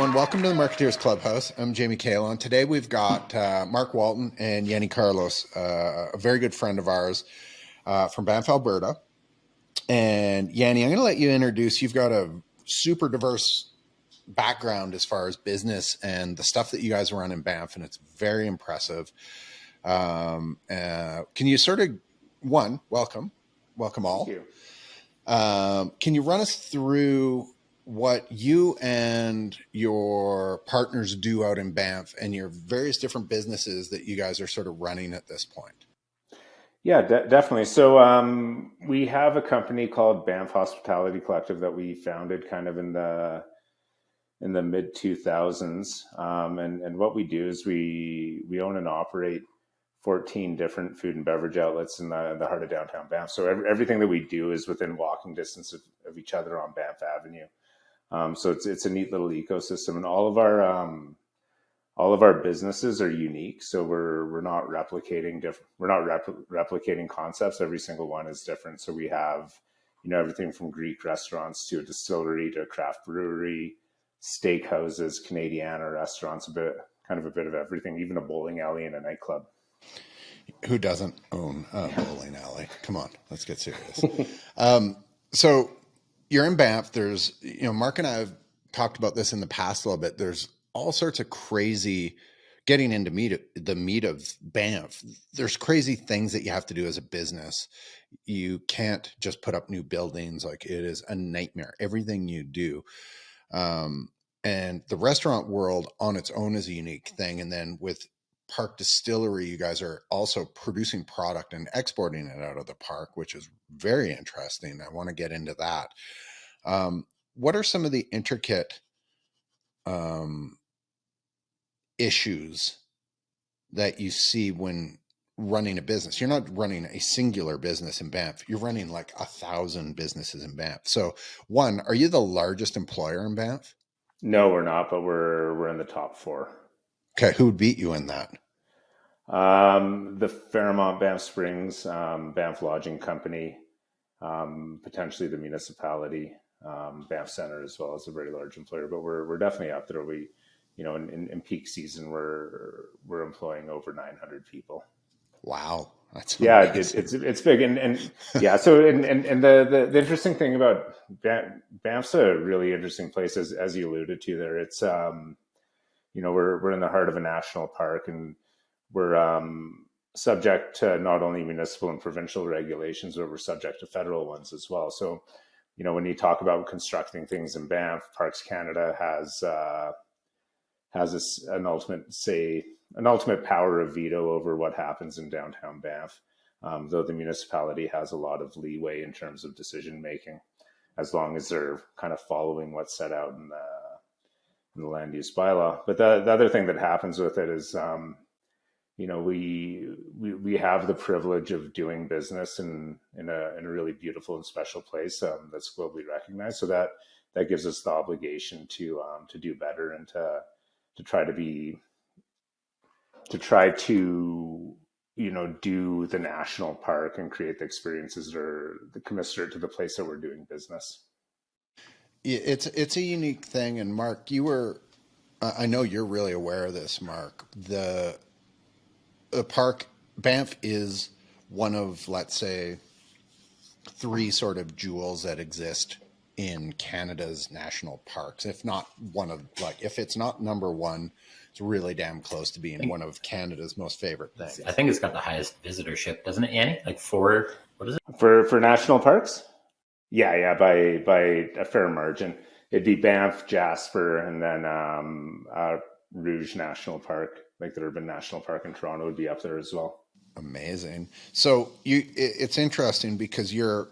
everyone. Welcome to the Marketeers Clubhouse. I'm Jamie Kalon. Today we've got Mark Walton and Yannis Karlos, a very good friend of ours from Banff, Alberta. And Yannis, I'm going to let you introduce. You've got a super diverse background as far as business and the stuff that you guys run in Banff, and it's very impressive. Can you sort of, welcome all. Thank you. Can you run us through what you and your partners do out in Banff and your various different businesses that you guys are sort of running at this point? Yeah, definitely. So we have a company called Banff Hospitality Collective that we founded kind of in the mid 2000s. And what we do is we own and operate 14 different food and beverage outlets in the heart of downtown Banff. So everything that we do is within walking distance of each other on Banff Avenue. So it's a neat little ecosystem, and all of our businesses are unique. So we're not replicating replicating concepts. Every single one is different. So we have, everything from Greek restaurants to a distillery to a craft brewery, steakhouses, Canadiana restaurants, a bit of everything, even a bowling alley and a nightclub. Who doesn't own a bowling alley? Come on, let's get serious. So you're in Banff. There's, Mark and I have talked about this in the past a little bit. There's all sorts of crazy, getting into the meat of Banff. There's crazy things that you have to do as a business. You can't just put up new buildings. Like, it is a nightmare, everything you do. And the restaurant world on its own is a unique thing. And then with Park Distillery, you guys are also producing product and exporting it out of the park, which is very interesting. I want to get into that. What are some of the intricate issues that you see when running a business? You're not running a singular business in Banff. You're running like 1,000 businesses in Banff. So one, are you the largest employer in Banff? No, we're not, but we're in the top 4. Okay. Who would beat you in that? The Fairmont Banff Springs, Banff Lodging Company, potentially the municipality, Banff Center as well as a very large employer, but we're definitely up there. We, in peak season, we're employing over 900 people. Wow. That's amazing. It's big. And yeah. So, and the interesting thing about Banff's a really interesting place, as you alluded to there. It's, we're in the heart of a national park, and we're subject to not only municipal and provincial regulations, but we're subject to federal ones as well. So, when you talk about constructing things in Banff, Parks Canada has an ultimate power of veto over what happens in downtown Banff. Though the municipality has a lot of leeway in terms of decision making, as long as they're kind of following what's set out in the land use bylaw. But the other thing that happens with it is, we have the privilege of doing business in a really beautiful and special place that's globally recognized. So that gives us the obligation to do better and to try to do the national park and create the experiences that are the commensurate to the place that we're doing business. It's a unique thing. And Mark, I know you're really aware of this, Mark. The park, Banff, is one of, let's say, 3 sort of jewels that exist in Canada's national parks. If not one of, if it's not number one, it's really damn close to being one of Canada's most favorite things. I think it's got the highest visitorship, doesn't it, Yannis? Like 4, what is it? For national parks? Yeah, by a fair margin. It'd be Banff, Jasper, and then Rouge National Park, like the Urban National Park in Toronto, would be up there as well. Amazing. So it's interesting because you're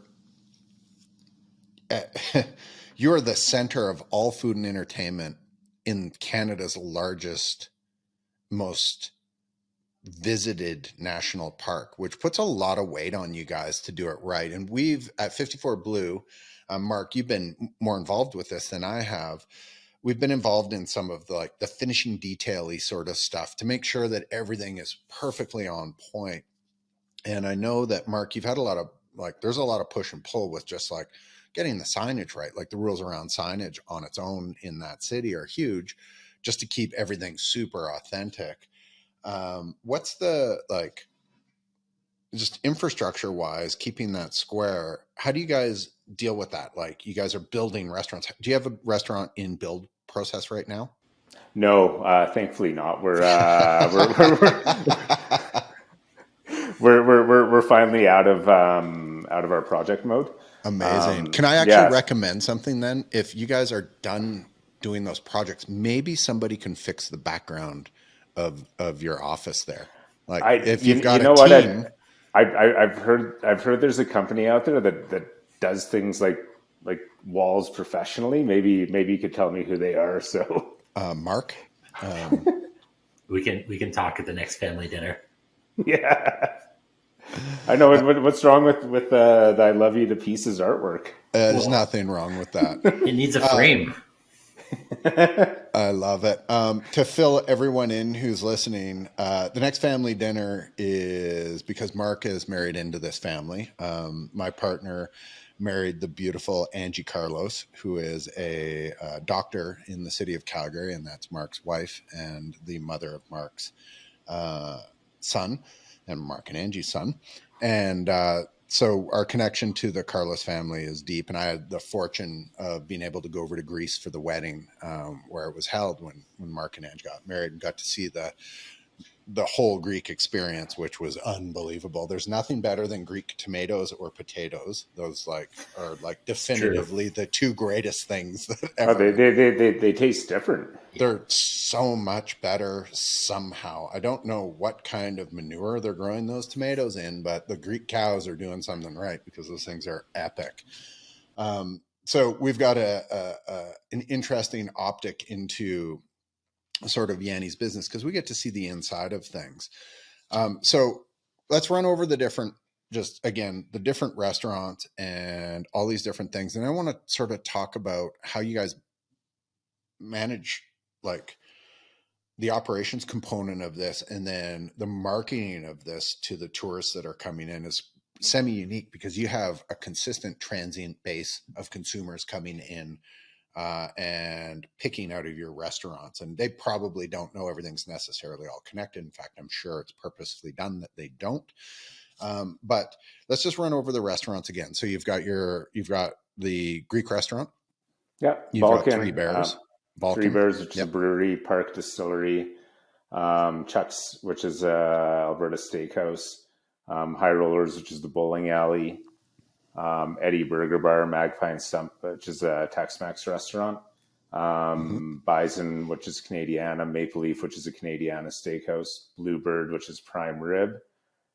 the center of all food and entertainment in Canada's largest, most visited national park, which puts a lot of weight on you guys to do it right. And we've at 54 Blue, Mark, you've been more involved with this than I have. We've been involved in some of the finishing detail-y sort of stuff to make sure that everything is perfectly on point. And I know that, Mark, you've had a lot of there's a lot of push and pull with just getting the signage right. Like the rules around signage on its own in that city are huge, just to keep everything super authentic. What's the like, just infrastructure wise, keeping that square? How do you guys deal with that? Like, you guys are building restaurants. Do you have a restaurant in build process right now? No, thankfully not. We're finally out of our project mode. Amazing. Can I actually Yeah, recommend something then? If you guys are done doing those projects, maybe somebody can fix the background of your office there. Like if you've you got a know what team, I've heard there's a company out there that does things like walls professionally. Maybe you could tell me who they are. So Mark. We can talk at the next family dinner. yeah, I know. What's wrong with the I Love You to Pieces artwork? There's Well, nothing wrong with that. it needs a frame. I love it. To fill everyone in who's listening, the next family dinner is because Mark is married into this family. My partner married the beautiful Yannis Karlos, who is a doctor in the city of Calgary, and that's Mark's wife and the mother of Mark's son, and Mark and Angie's son. And so our connection to the Carlos family is deep. And I had the fortune of being able to go over to Greece for the wedding where it was held when Mark and Angie got married, and got to see the whole Greek experience, which was unbelievable. There's nothing better than Greek tomatoes or potatoes. Those are definitively the two greatest things that Oh, ever. they taste different. They're so much better somehow. I don't know what kind of manure they're growing those tomatoes in, but the Greek cows are doing something right, because those things are epic. So we've got an interesting optic into sort of Yanni's business, because we get to see the inside of things. So let's run over the different restaurants and all these different things. And I want to sort of talk about how you guys manage like the operations component of this, and then the marketing of this to the tourists that are coming in is semi-unique, because you have a consistent transient base of consumers coming in and picking out of your restaurants, and they probably don't know everything's necessarily all connected. In fact, I'm sure it's purposefully done that they don't. But let's just run over the restaurants again. So you've got the Greek restaurant. Yeah, You've Balkan, got Three Bears. Balkan. Three Bears, which is Yep. a brewery, Park Distillery, Chuck's, which is Alberta Steakhouse, High Rollers, which is the bowling alley, Eddie Burger Bar, Magpie and Stump, which is a Tex-Mex restaurant, Bison, which is Canadiana, Maple Leaf, which is a Canadiana steakhouse, Bluebird, which is prime rib,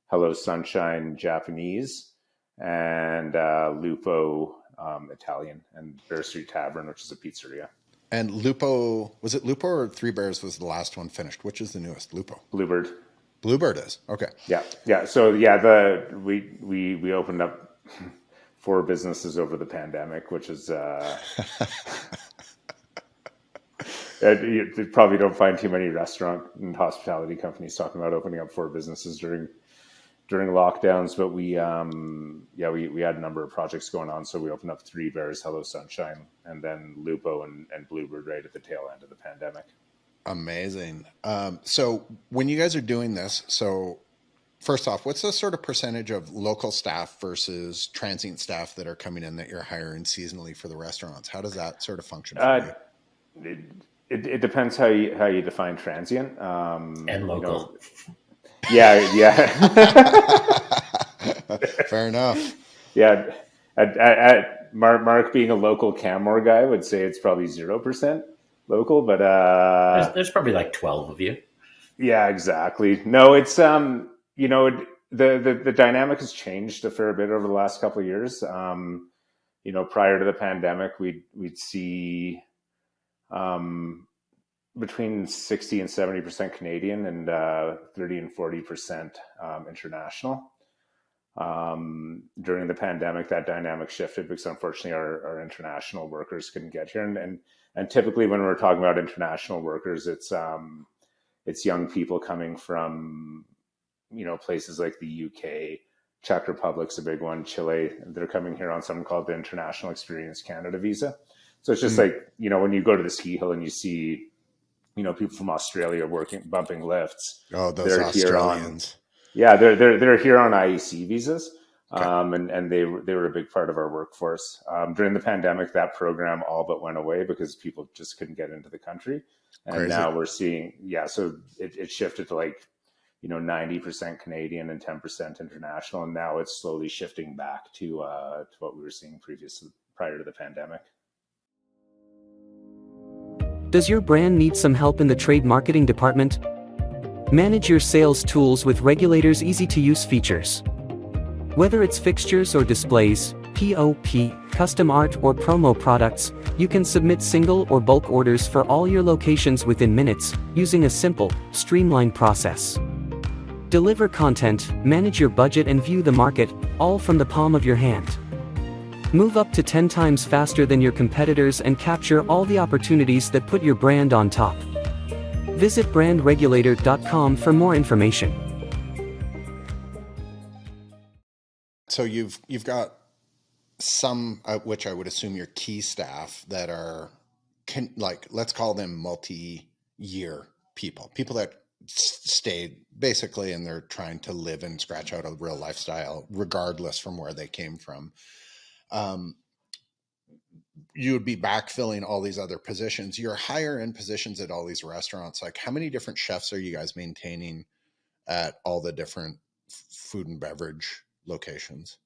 Hello Sunshine Japanese, and Lupo Italian, and Bear Street Tavern, which is a pizzeria. And Lupo, was it Lupo or Three Bears was the last one finished? Which is the newest? Lupo. Bluebird. Bluebird is. Okay. Yeah. So yeah, we opened up 4 businesses over the pandemic, which is you probably don't find too many restaurant and hospitality companies talking about opening up 4 businesses during lockdowns, but we had a number of projects going on, so we opened up Three Bears, Hello Sunshine, and then Lupo and Bluebird right at the tail end of the pandemic. Amazing. So when you guys are doing this, so first off, what's the sort of percentage of local staff versus transient staff that are coming in that you're hiring seasonally for the restaurants? How does that sort of function for you? It depends how you define transient And local. Yeah. Fair enough. Yeah. At Mark being a local Canmore guy would say it's probably 0% local, but There's probably like 12 of you. yeah, exactly. No, it's the dynamic has changed a fair bit over the last couple of years. Prior to the pandemic, we'd see between 60 and 70% Canadian and 30 and 40% international. During the pandemic, that dynamic shifted because unfortunately our international workers couldn't get here. And typically when we're talking about international workers, it's young people coming from, places like the UK, Czech Republic's a big one. Chile, they're coming here on something called the International Experience Canada visa. So it's just like, when you go to the ski hill and you see, people from Australia bumping lifts. Oh, those They're here Australians. they're here on IEC visas. Okay. And they were a big part of our workforce. During the pandemic, that program all but went away because people just couldn't get into the country. And Crazy. now we're seeing, so it shifted to like, 90% Canadian and 10% international. And now it's slowly shifting back to what we were seeing prior to the pandemic. Does your brand need some help in the trade marketing department? Manage your sales tools with Regulator's easy-to-use features. Whether it's fixtures or displays, POP, custom art or promo products, you can submit single or bulk orders for all your locations within minutes, using a simple, streamlined process. Deliver content, manage your budget and view the market, all from the palm of your hand. Move up to 10 times faster than your competitors and capture all the opportunities that put your brand on top. Visit brandregulator.com for more information. So you've got some, which I would assume your key staff that are let's call them multi-year people that stayed basically, and they're trying to live and scratch out a real lifestyle regardless from where they came from. You would be backfilling all these other positions. You're higher end positions at all these restaurants. Like, how many different chefs are you guys maintaining at all the different food and beverage locations?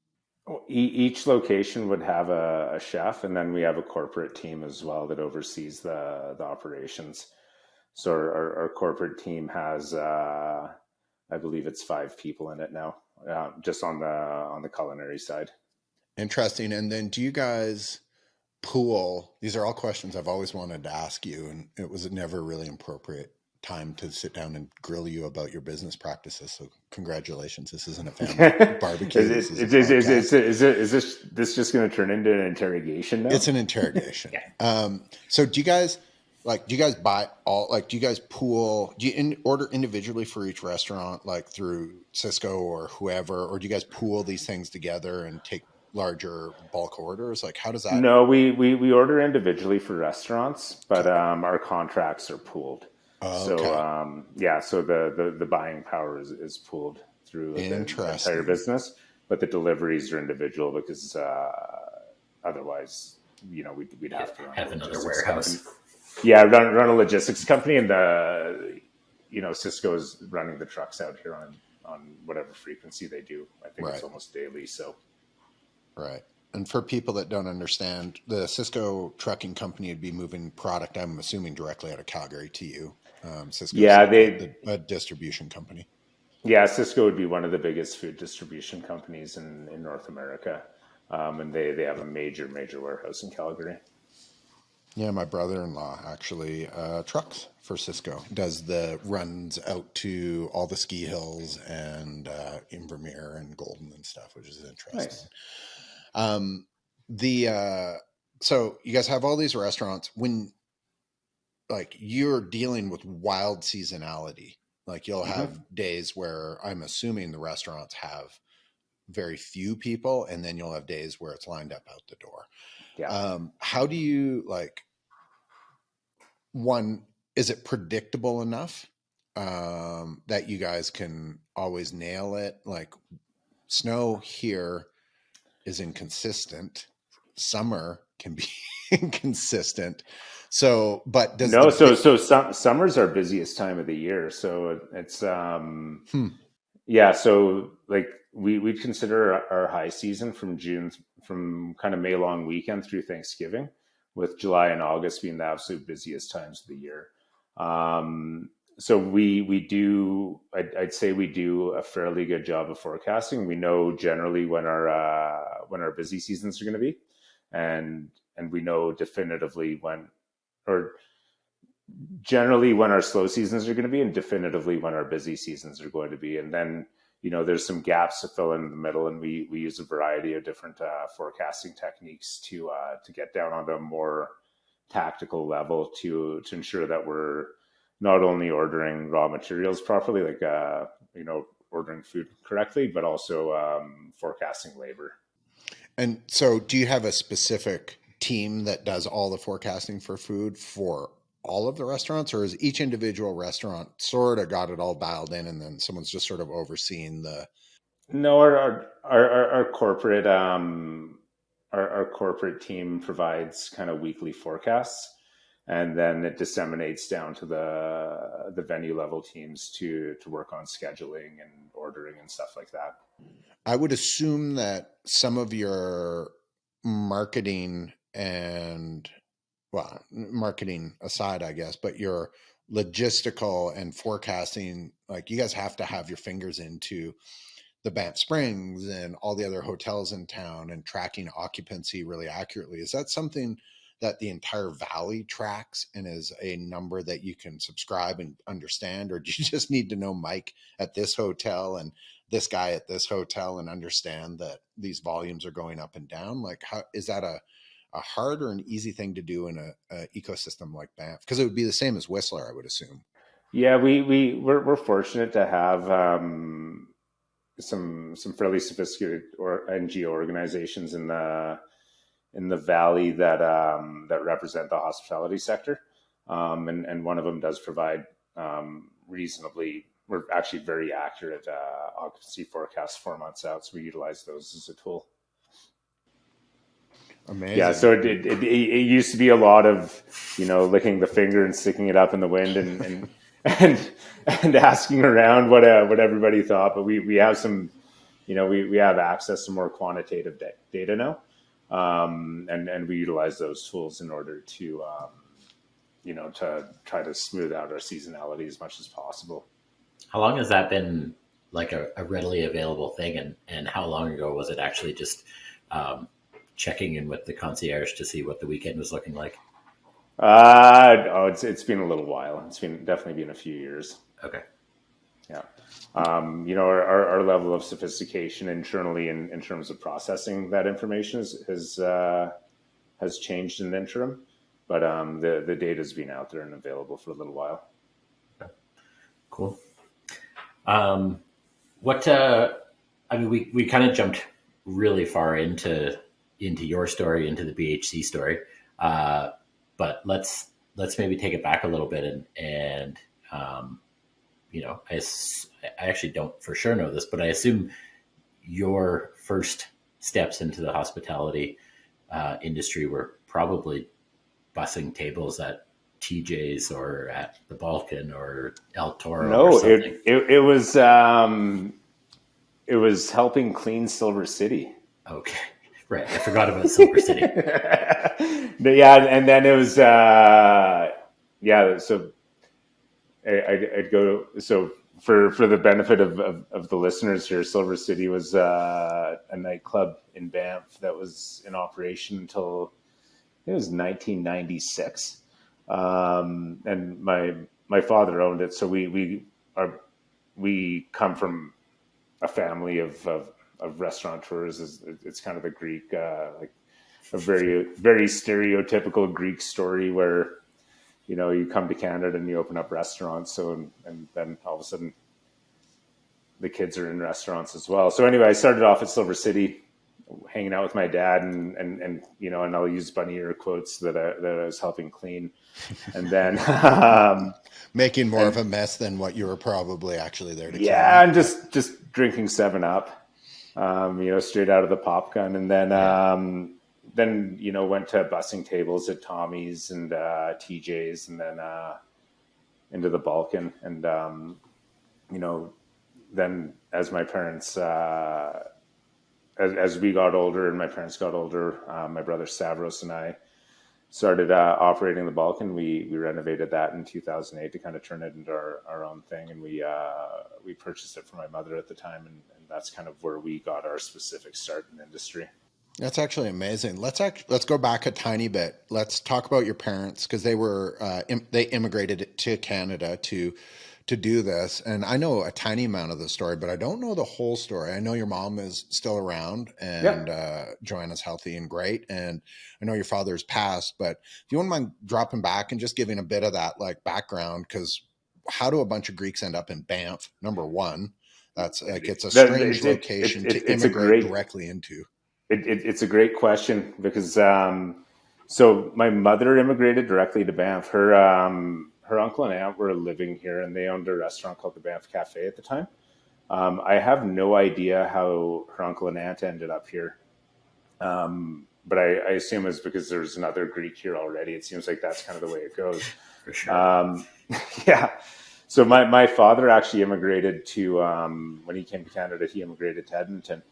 Each location would have a chef, and then we have a corporate team as well that oversees the operations. So our corporate team has, I believe it's 5 people in it now, just on the culinary side. Interesting. And then do you guys pool? These are all questions I've always wanted to ask you, and it was never really appropriate time to sit down and grill you about your business practices. So congratulations. This isn't a family barbecue. Is this just going to turn into an interrogation now? It's an interrogation. So do you guys buy all, do you guys pool, do you order individually for each restaurant, like through Cisco or whoever, or do you guys pool these things together and take larger bulk orders? Like, how does that? No, we order individually for restaurants, but our contracts are pooled. Oh, okay. So the buying power is pooled through the entire business, but the deliveries are individual because otherwise, we'd have to have another warehouse. Company. Yeah, run a logistics company, and Cisco is running the trucks out here on whatever frequency they do. I think it's almost daily. So, right. And for people that don't understand, the Cisco trucking company would be moving product, I'm assuming, directly out of Calgary to you. Cisco, a distribution company. Yeah, Cisco would be one of the biggest food distribution companies in North America, and they have a major warehouse in Calgary. Yeah, my brother-in-law actually trucks for Cisco, does the runs out to all the ski hills and Invermere and Golden and stuff, which is interesting. Nice. So you guys have all these restaurants. When you're dealing with wild seasonality, you'll have days where I'm assuming the restaurants have very few people, and then you'll have days where it's lined up out the door. Yeah. How do you one, is it predictable enough that you guys can always nail it? Like, snow here is inconsistent. Summer can be inconsistent. So, but does summer's our busiest time of the year. So it's So we'd consider our high season from kind of May long weekend through Thanksgiving, with July and August being the absolute busiest times of the year. So I'd say we do a fairly good job of forecasting. We know generally when our busy seasons are going to be, and we know definitively when our slow seasons are going to be, and definitively when our busy seasons are going to be. And then, there's some gaps to fill in the middle, and we use a variety of different forecasting techniques to get down on a more tactical level to ensure that we're not only ordering raw materials properly, ordering food correctly, but also forecasting labor. And so do you have a specific team that does all the forecasting for food for all of the restaurants, or is each individual restaurant sort of got it all dialed in and then someone's just sort of overseeing the... No, our corporate our corporate team provides kind of weekly forecasts, and then it disseminates down to the venue level teams to work on scheduling and ordering and stuff like that. I would assume that some of your marketing and, well, marketing aside, I guess, but your logistical and forecasting, like you guys have to have your fingers into the Banff Springs and all the other hotels in town and tracking occupancy really accurately. Is that something that the entire valley tracks and is a number that you can subscribe and understand? Or do you just need to know Mike at this hotel and this guy at this hotel and understand that these volumes are going up and down? Like, how is that a hard or an easy thing to do in a ecosystem like Banff? Because it would be the same as Whistler, I would assume. Yeah, we're fortunate to have some fairly sophisticated NGO organizations in the valley that that represent the hospitality sector, and one of them does provide reasonably. We're actually very accurate occupancy forecasts 4 months out, so we utilize those as a tool. Amazing. Yeah, so it used to be a lot of, licking the finger and sticking it up in the wind and asking around what everybody thought, but we have some, we have access to more quantitative data now, and we utilize those tools in order to to try to smooth out our seasonality as much as possible. How long has that been like a readily available thing, and how long ago was it actually just checking in with the concierge to see what the weekend was looking like? It's been a little while. It's definitely been a few years. Okay. Yeah. Our level of sophistication internally in terms of processing that information has changed in the interim, but the data's been out there and available for a little while. Okay. Cool. We kind of jumped really far into your story, into the BHC story. But let's maybe take it back a little bit and I actually don't for sure know this, but I assume your first steps into the hospitality industry were probably bussing tables at TJ's or at the Balkan or El Toro. No, or something. It was helping clean Silver City. Okay. Right. I forgot about Silver City. Yeah. And then it was, so I'd go, so for the benefit of the listeners here, Silver City was a nightclub in Banff that was in operation until it was 1996. And my father owned it. So we come from a family of restaurateurs. It's kind of the Greek, like a very, very stereotypical Greek story where, you come to Canada and you open up restaurants. So, and then all of a sudden the kids are in restaurants as well. So anyway, I started off at Silver City, hanging out with my dad and I'll use bunny ear quotes that I was helping clean. And then, making more of a mess than what you were probably actually there to clean. Yeah. And just drinking 7-Up, straight out of the pop gun. And then, went to bussing tables at Tommy's and TJ's, and then into the Balkan. And, then as my parents, as we got older and my parents got older, my brother Stavros and I started operating the Balkan. We renovated that in 2008 to kind of turn it into our own thing. And we purchased it for my mother at the time. And that's kind of where we got our specific start in the industry. That's actually amazing. Let's go back a tiny bit. Let's talk about your parents, because they were they immigrated to Canada to do this, and I know a tiny amount of the story, but I don't know the whole story. I know your mom is still around, and Joanna's healthy and great, and I know your father's passed. But if you wouldn't mind dropping back and just giving a bit of that like background, because how do a bunch of Greeks end up in Banff? Number one. That's like, it's a That- strange location to it's a immigrate great directly into. it's a great question because so my mother immigrated directly to Banff. Her uncle and aunt were living here, and they owned a restaurant called the Banff Cafe at the time. I have no idea how her uncle and aunt ended up here, but I assume it's because there's another Greek here already. It seems like that's kind of the way it goes. For sure. Yeah. So my father actually immigrated to when he came to Canada, he immigrated to Edmonton.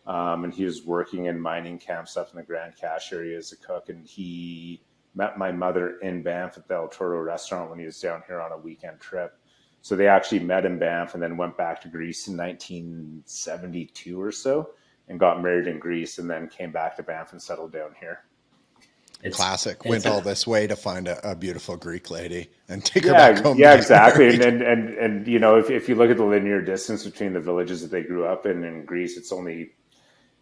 And he was working in mining camps up in the Grand Cache area as a cook. And he met my mother in Banff at the El Toro restaurant when he was down here on a weekend trip. So they actually met in Banff and then went back to Greece in 1972 or so and got married in Greece and then came back to Banff and settled down here. Classic. Went all this way to find a beautiful Greek lady and take her back home. Yeah, exactly. And you know, if you look at the linear distance between the villages that they grew up in Greece, it's only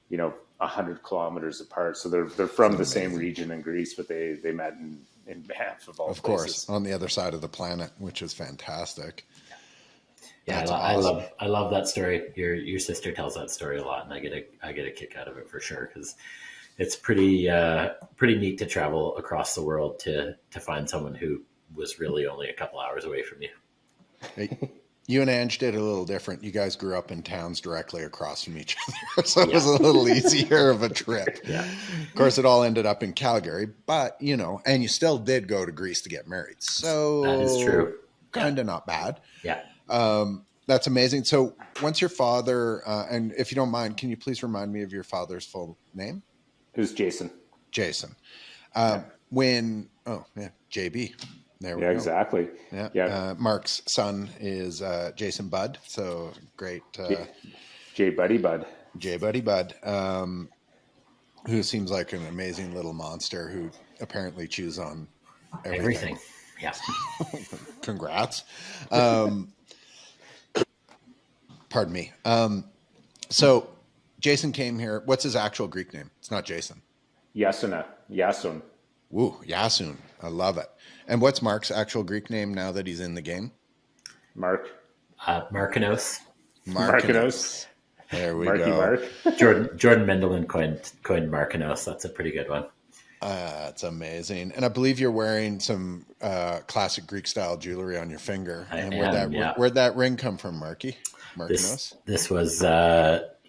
100 kilometers apart. So they're from the same region in Greece, but they met in Banff of all places. Of course, on the other side of the planet, which is fantastic. Yeah, awesome. I love that story. Your sister tells that story a lot, and I get a kick out of it for sure because it's pretty neat to travel across the world to find someone who was really only a couple hours away from you. Hey, you and Ange did a little different. You guys grew up in towns directly across from each other, so it was a little easier of a trip. Yeah. Of course, it all ended up in Calgary, but and you still did go to Greece to get married. So that is true. Kind of not bad. Yeah. That's amazing. So once your father, and if you don't mind, can you please remind me of your father's full name? It was Jason. Jason. JB. There we go. Exactly. Yeah. Mark's son is Jason Budd. So great. J Buddy Bud. J Buddy Bud, who seems like an amazing little monster who apparently chews on everything. Yeah. Congrats. Pardon me. So Jason came here. What's his actual Greek name? It's not Jason. Yasun. Woo, Yasun. I love it. And what's Mark's actual Greek name now that he's in the game? Mark. Markinos. There we Marky go. Mark. Jordan Mendelin coined Markinos. That's a pretty good one. That's amazing. And I believe you're wearing some classic Greek style jewelry on your finger. Where'd that ring come from, Marky? Markinos? This was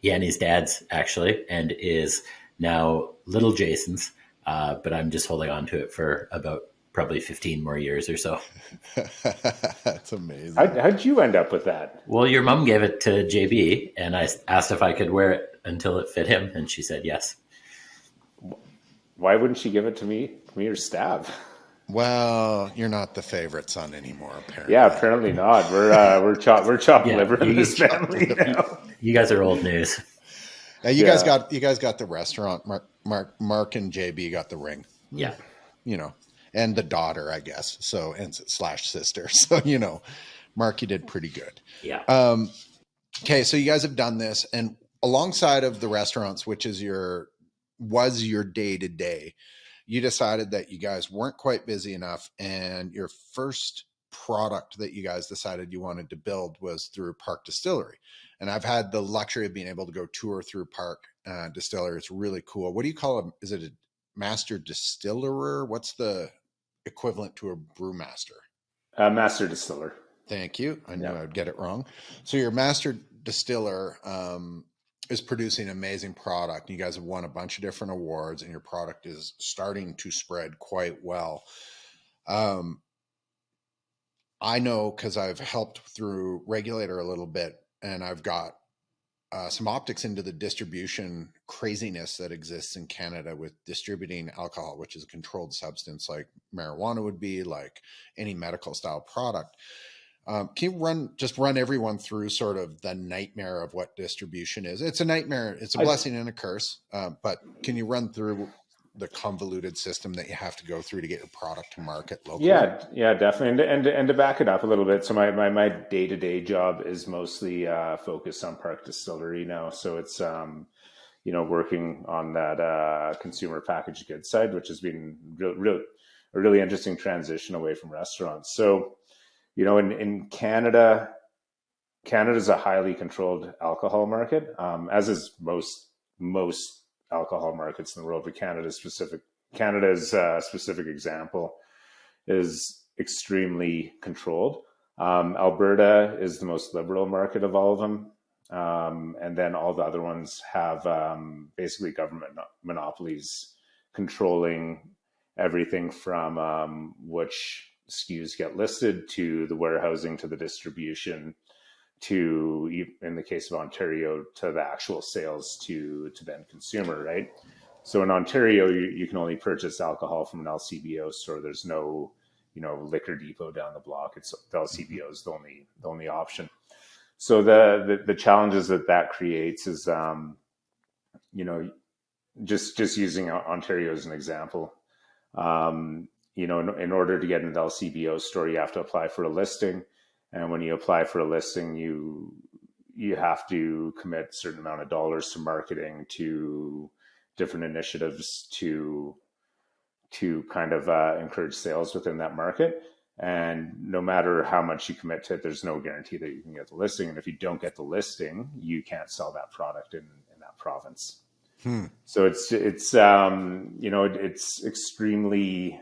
Yanni's dad's, actually, and is now little Jason's. But I'm just holding on to it for about probably 15 more years or so. That's amazing. How'd you end up with that? Well, your mom gave it to JB, and I asked if I could wear it until it fit him, and she said yes. Why wouldn't she give it to me or Stab? Well, you're not the favorite son anymore, apparently. Yeah, apparently not. We're chopped liver in this family now. You guys are old news. You guys got the restaurant. Mark and JB got the ring. Yeah. And the daughter, I guess. So, and slash sister. So, Mark, you did pretty good. Yeah. Okay. So you guys have done this, and alongside of the restaurants, which is was your day to day, you decided that you guys weren't quite busy enough. And your first product that you guys decided you wanted to build was through Park Distillery. And I've had the luxury of being able to go tour through Park Distillery. It's really cool. What do you call it? Is it a master distiller? What's the equivalent to a brewmaster? Master distiller. Thank you. I knew I would get it wrong. So your master distiller is producing an amazing product. You guys have won a bunch of different awards, and your product is starting to spread quite well. I know because I've helped through Regulator a little bit, and I've got some optics into the distribution craziness that exists in Canada with distributing alcohol, which is a controlled substance like marijuana would be, like any medical style product. Can you run everyone through sort of the nightmare of what distribution is? It's a nightmare. It's a blessing and a curse. But can you run through the convoluted system that you have to go through to get your product to market locally? Yeah, definitely. And to back it up a little bit, so my day-to-day job is mostly focused on Park Distillery now. So it's working on that consumer packaged goods side, which has been a really interesting transition away from restaurants. So in Canada, Canada's a highly controlled alcohol market, as is most alcohol markets in the world. But Canada's specific example is extremely controlled. Alberta is the most liberal market of all of them. And then all the other ones have basically government monopolies controlling everything from which SKUs get listed to the warehousing to the distribution to, in the case of Ontario, to the actual sales to the end consumer, right? So in Ontario, you can only purchase alcohol from an LCBO store. There's no, liquor depot down the block. It's the LCBO is the only option. So the challenges that creates is, just using Ontario as an example, in order to get an LCBO store, you have to apply for a listing. And when you apply for a listing, you have to commit a certain amount of dollars to marketing, to different initiatives to kind of encourage sales within that market. And no matter how much you commit to it, there's no guarantee that you can get the listing. And if you don't get the listing, you can't sell that product in that province. So it's extremely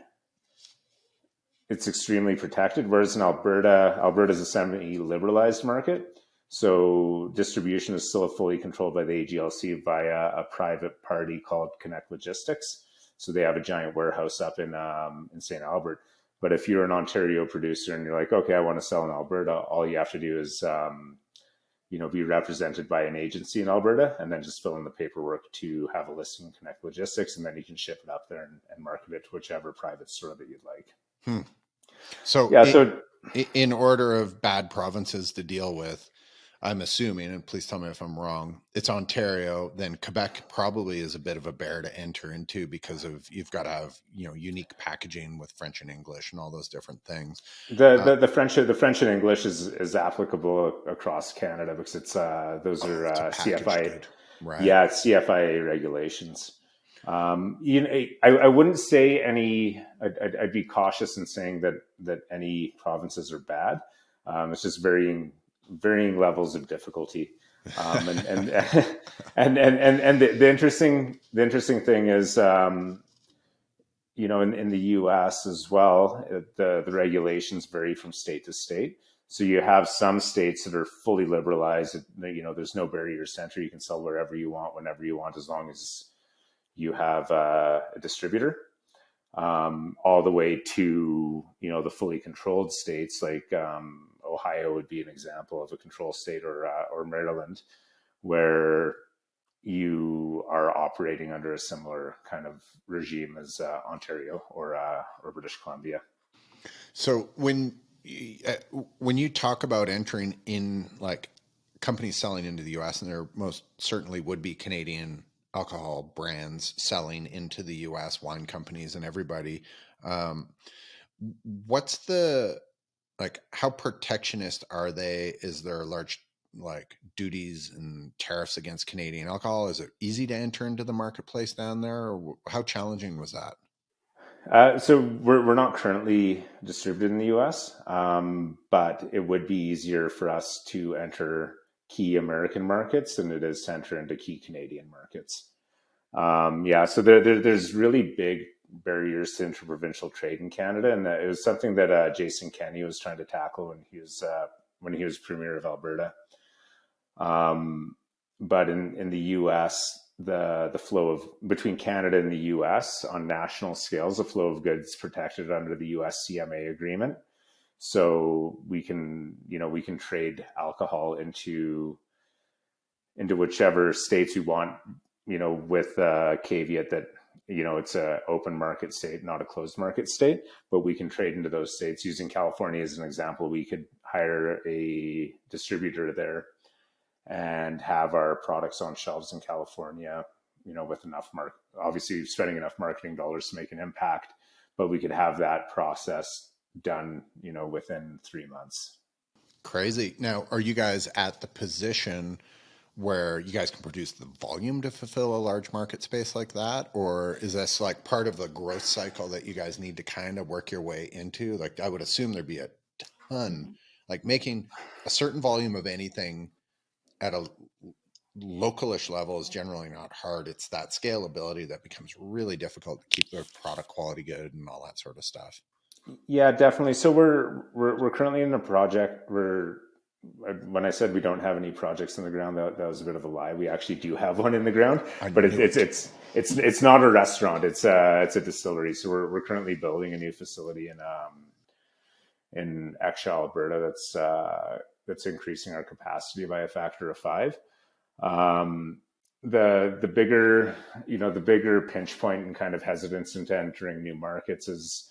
protected. Whereas in Alberta is a semi-liberalized market. So distribution is still fully controlled by the AGLC via a private party called Connect Logistics. So they have a giant warehouse up in St. Albert. But if you're an Ontario producer and you're like, okay, I want to sell in Alberta, all you have to do is, be represented by an agency in Alberta, and then just fill in the paperwork to have a listing in Connect Logistics, and then you can ship it up there and market it to whichever private store that you'd like. So, in order of bad provinces to deal with, I'm assuming, and please tell me if I'm wrong, it's Ontario, then Quebec probably is a bit of a bear to enter into because of you've got to have unique packaging with French and English and all those different things. The French and English is applicable across Canada because it's those are CFI, right? Yeah, it's CFIA regulations. I wouldn't say any. I'd be cautious in saying that any provinces are bad. It's just varying levels of difficulty. And the interesting thing is, in the U.S. as well, the regulations vary from state to state. So you have some states that are fully liberalized. There's no barriers to entry. You can sell wherever you want, whenever you want, as long as you have a distributor. All the way to the fully controlled states like Ohio would be an example of a control state, or Maryland, where you are operating under a similar kind of regime as Ontario or British Columbia. So when you talk about entering in, like companies selling into the U.S., and there most certainly would be Canadian alcohol brands selling into the U.S., wine companies and everybody, what's the, how protectionist are they? Is there large duties and tariffs against Canadian alcohol? Is it easy to enter into the marketplace down there, or how challenging was that? So we're not currently distributed in the U.S., but it would be easier for us to enter key American markets than it is to enter into key Canadian markets. So there's really big barriers to interprovincial trade in Canada, and it was something that Jason Kenney was trying to tackle when he was Premier of Alberta. But in the U.S., the flow between Canada and the U.S. on national scales, the flow of goods protected under the U.S. CMA agreement. So we can trade alcohol into whichever states we want, with a caveat that, it's an open market state, not a closed market state, but we can trade into those states. Using California as an example, we could hire a distributor there and have our products on shelves in California, with enough obviously spending enough marketing dollars to make an impact, but we could have that process done, within 3 months. Crazy. Now, are you guys at the position where you guys can produce the volume to fulfill a large market space like that? Or is this part of the growth cycle that you guys need to kind of work your way into? I would assume there'd be a ton Like making a certain volume of anything at a localish level is generally not hard. It's that scalability that becomes really difficult to keep the product quality good and all that sort of stuff. Yeah, definitely. So we're currently in a project where, when I said we don't have any projects in the ground, that was a bit of a lie. We actually do have one in the ground, but it's not a restaurant. It's a distillery. So we're currently building a new facility in Exshaw, Alberta. That's increasing our capacity by a factor of 5. The bigger pinch point and kind of hesitance into entering new markets is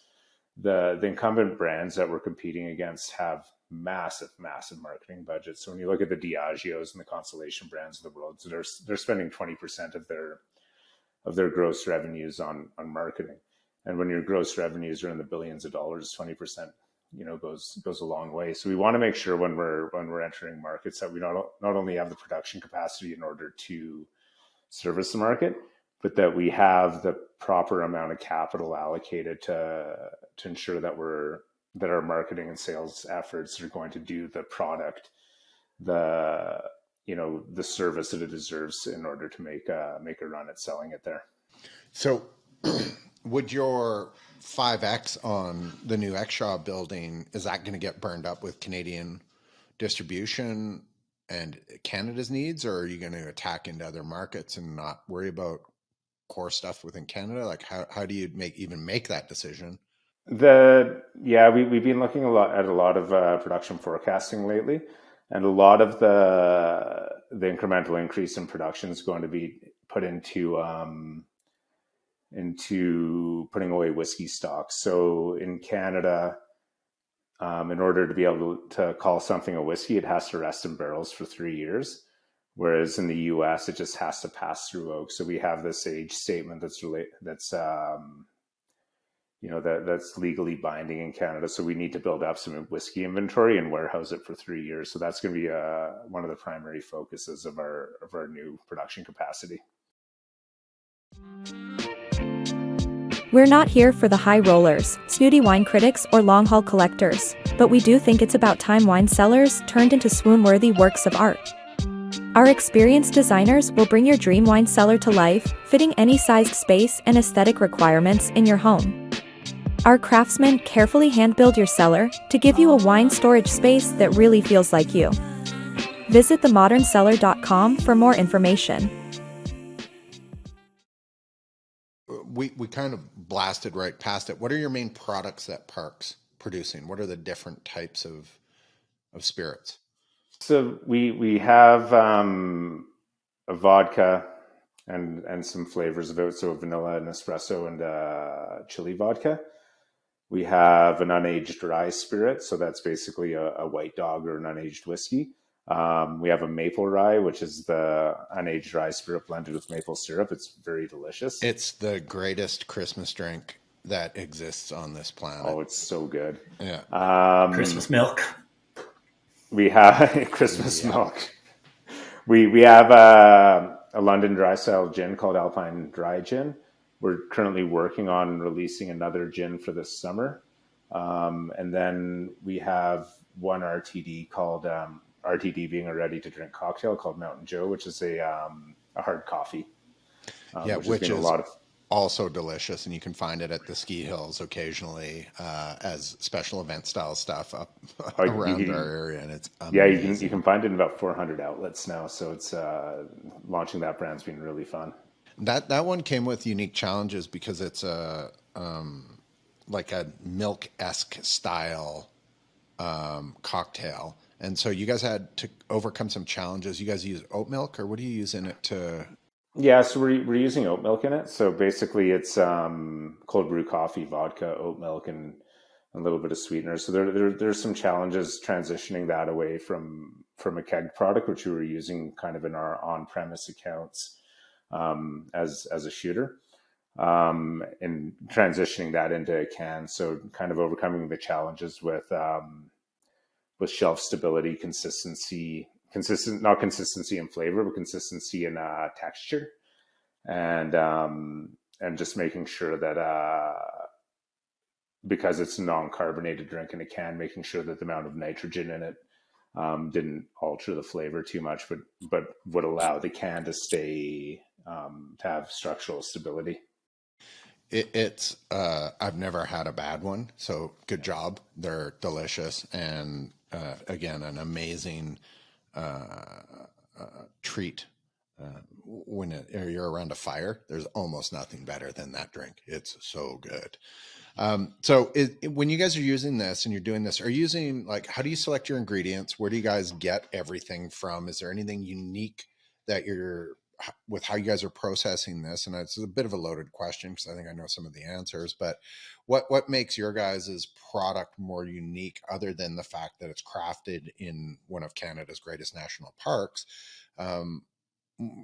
the incumbent brands that we're competing against have massive marketing budgets. So when you look at the Diageos and the Constellation brands of the world, so they're spending 20% of their gross revenues on marketing. And when your gross revenues are in the billions of dollars, 20% goes a long way. So we want to make sure when we're entering markets that we not only have the production capacity in order to service the market, but that we have the proper amount of capital allocated to ensure that our marketing and sales efforts are going to do the product, the service that it deserves in order to make a run at selling it there. So would your 5X on the new Exshaw building, is that going to get burned up with Canadian distribution and Canada's needs, or are you going to attack into other markets and not worry about core stuff within Canada? Like how do you make that decision? We've been looking at a lot of production forecasting lately, and a lot of the incremental increase in production is going to be put into putting away whiskey stocks. So in Canada, in order to be able to call something a whiskey, it has to rest in barrels for 3 years. Whereas in the US, it just has to pass through oak. So we have this age statement that's legally binding in Canada. So we need to build up some whiskey inventory and warehouse it for 3 years. So that's going to be one of the primary focuses of our new production capacity. We're not here for the high rollers, snooty wine critics, or long-haul collectors, but we do think it's about time wine cellars turned into swoon-worthy works of art. Our experienced designers will bring your dream wine cellar to life, fitting any sized space and aesthetic requirements in your home. Our craftsmen carefully hand-build your cellar to give you a wine storage space that really feels like you. Visit themoderncellar.com for more information. We kind of blasted right past it. What are your main products that Park's producing? What are the different types of spirits? So we have a vodka and some flavors of it. So vanilla and espresso and chili vodka. We have an unaged rye spirit. So that's basically a white dog or an unaged whiskey. We have a maple rye, which is the unaged rye spirit blended with maple syrup. It's very delicious. It's the greatest Christmas drink that exists on this planet. Oh, it's so good. Yeah. Christmas milk. We have Christmas milk. We have a London dry style gin called Alpine Dry Gin. We're currently working on releasing another gin for this summer. And then we have one RTD called RTD being a ready to drink cocktail called Mountain Joe, which is a hard coffee. Which is also delicious, and you can find it at the ski hills occasionally as special event style stuff up around our area, and it's amazing. You can find it in about 400 outlets now. So it's launching that brand's been really fun. That one came with unique challenges because it's a like a milk-esque style cocktail. And so you guys had to overcome some challenges. You guys use oat milk, or what do you use in it to? Yeah, so we're using oat milk in it. So basically it's cold brew coffee, vodka, oat milk, and a little bit of sweetener. So there's some challenges transitioning that away from a keg product, which we were using kind of in our on-premise accounts as a shooter, and transitioning that into a can. So kind of overcoming the challenges with shelf stability, not consistency in flavor, but consistency in texture, and just making sure that because it's a non-carbonated drink in a can, making sure that the amount of nitrogen in it didn't alter the flavor too much, but would allow the can to stay to have structural stability. It's I've never had a bad one, so good job. They're delicious, and again, an amazing treat. When you're around a fire, there's almost nothing better than that drink. It's so good. So when you guys are using this and you're doing this, are you using, like, how do you select your ingredients? Where do you guys get everything from? Is there anything unique that you're with how you guys are processing this? And it's a bit of a loaded question because I think I know some of the answers, but what makes your guys' product more unique other than the fact that it's crafted in one of Canada's greatest national parks?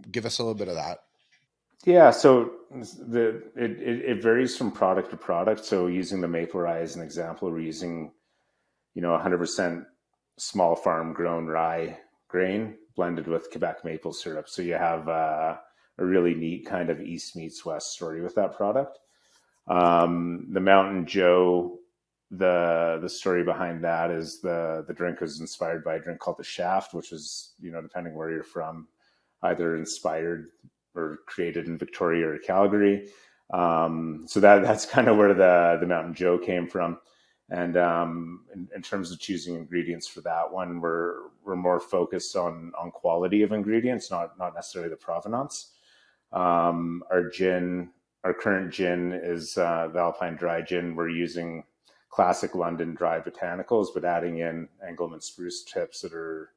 Give us a little bit of that. Yeah, so it varies from product to product. So using the maple rye as an example, we're using 100% small farm grown rye grain blended with Quebec maple syrup. So you have a really neat kind of East meets West story with that product. The Mountain Joe, the story behind that is the drink was inspired by a drink called the Shaft, which is, depending where you're from, either inspired or created in Victoria or Calgary. So that's kind of where the Mountain Joe came from. And in terms of choosing ingredients for that one, we're more focused on quality of ingredients, not necessarily the provenance. Our current gin is the Alpine Dry Gin. We're using classic London dry botanicals, but adding in Engelmann spruce tips that are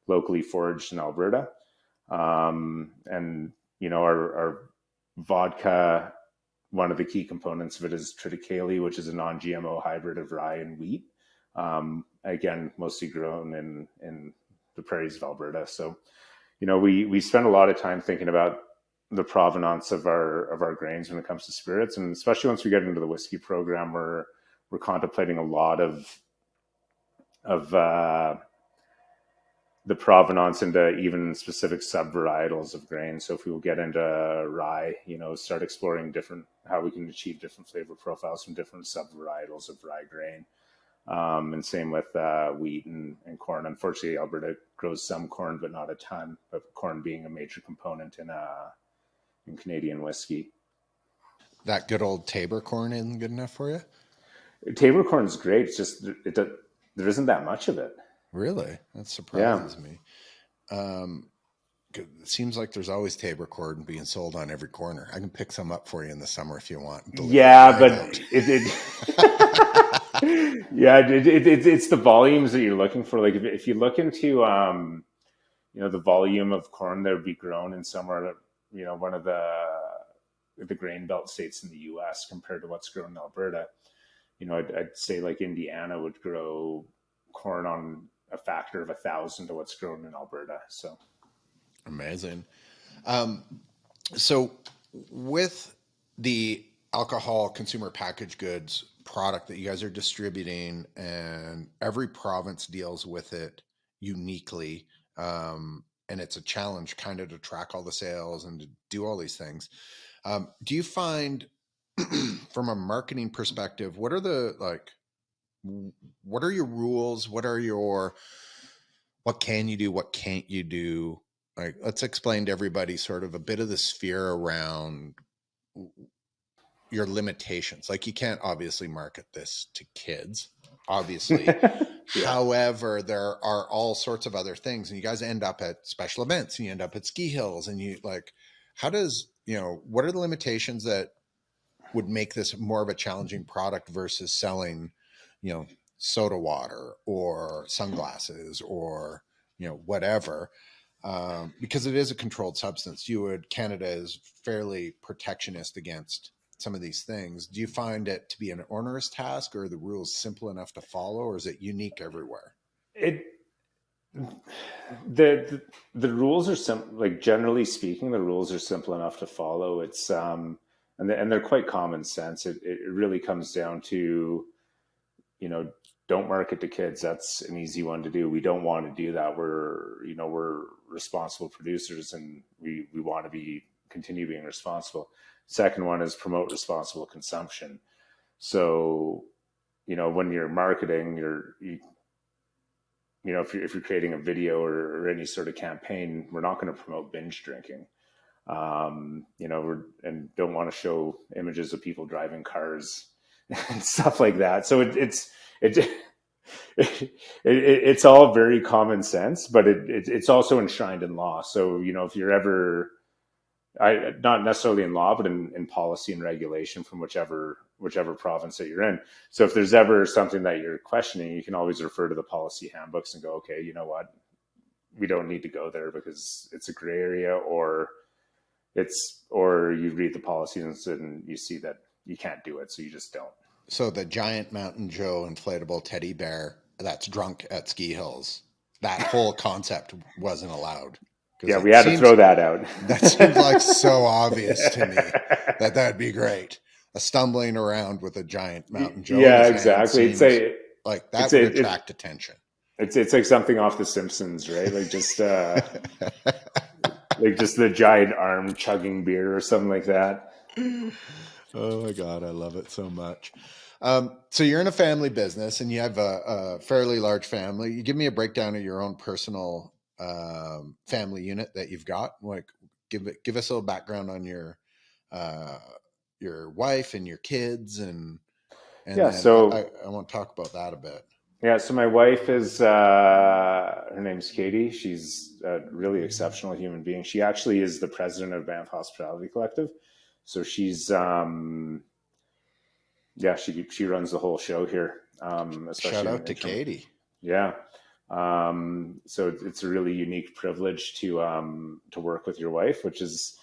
locally foraged in Alberta. And our vodka, one of the key components of it is triticale, which is a non-GMO hybrid of rye and wheat. Again, mostly grown in the prairies of Alberta. So, we spend a lot of time thinking about the provenance of our grains when it comes to spirits, and especially once we get into the whiskey program, we're contemplating a lot of the provenance into even specific sub-varietals of grain. So if we will get into rye, start exploring how we can achieve different flavor profiles from different sub-varietals of rye grain. And same with wheat and corn. Unfortunately, Alberta grows some corn, but not a ton, but corn being a major component in Canadian whiskey. That good old Tabor corn isn't good enough for you? Tabor corn is great. It's just there isn't that much of it. Really? That surprises me. It seems like there's always Tabor corn being sold on every corner. I can pick some up for you in the summer if you want. Yeah, but it's the volumes that you're looking for. Like if you look into the volume of corn that would be grown in somewhere, one of the grain belt states in the U.S. compared to what's grown in Alberta, I'd say like Indiana would grow corn on a factor of 1,000 to what's grown in Alberta. So amazing. So with the alcohol consumer packaged goods product that you guys are distributing, and every province deals with it uniquely, and it's a challenge kind of to track all the sales and to do all these things. Do you find from a marketing perspective, what are your rules? What can you do? What can't you do? Like, let's explain to everybody sort of a bit of the sphere around your limitations. Like, you can't obviously market this to kids, obviously. Yeah. However, there are all sorts of other things, and you guys end up at special events and you end up at ski hills, and what are the limitations that would make this more of a challenging product versus selling, soda water or sunglasses or, whatever, because it is a controlled substance. Canada is fairly protectionist against some of these things. Do you find it to be an onerous task, or are the rules simple enough to follow, or is it unique everywhere? The rules are simple. Like, generally speaking, the rules are simple enough to follow. It's and they're quite common sense. It really comes down to, don't market to kids. That's an easy one to do. We don't want to do that. We're responsible producers, and we want to continue being responsible. Second one is promote responsible consumption. So, when you're marketing, if you're creating a video or any sort of campaign, we're not going to promote binge drinking. And don't want to show images of people driving cars and stuff like that. So it's all very common sense, but it's also enshrined in law. So, if you're ever, not necessarily in law, but in policy and regulation from whichever province that you're in. So if there's ever something that you're questioning, you can always refer to the policy handbooks and go, okay, you know what, we don't need to go there because it's a gray area, or you read the policies and you see that you can't do it, so you just don't. So the giant Mountain Joe inflatable teddy bear that's drunk at ski hills, that whole concept wasn't allowed. Yeah, we had to throw that out. That seems like so obvious to me that'd be great. A stumbling around with a giant Mountain Joe. Yeah, exactly. It's like that would attract attention. It's like something off The Simpsons, right? Like just like just the giant arm chugging beer or something like that. Oh my God, I love it so much. So you're in a family business and you have a fairly large family. You give me a breakdown of your own personal family unit that you've got. Like, give us a little background on your wife and your kids, and yeah. So I want to talk about that a bit. Yeah. So my wife is her name's Katie. She's a really exceptional human being. She actually is the president of Banff Hospitality Collective. So she's she runs the whole show here. Shout out to Katie. Yeah. So it's a really unique privilege to work with your wife, which it's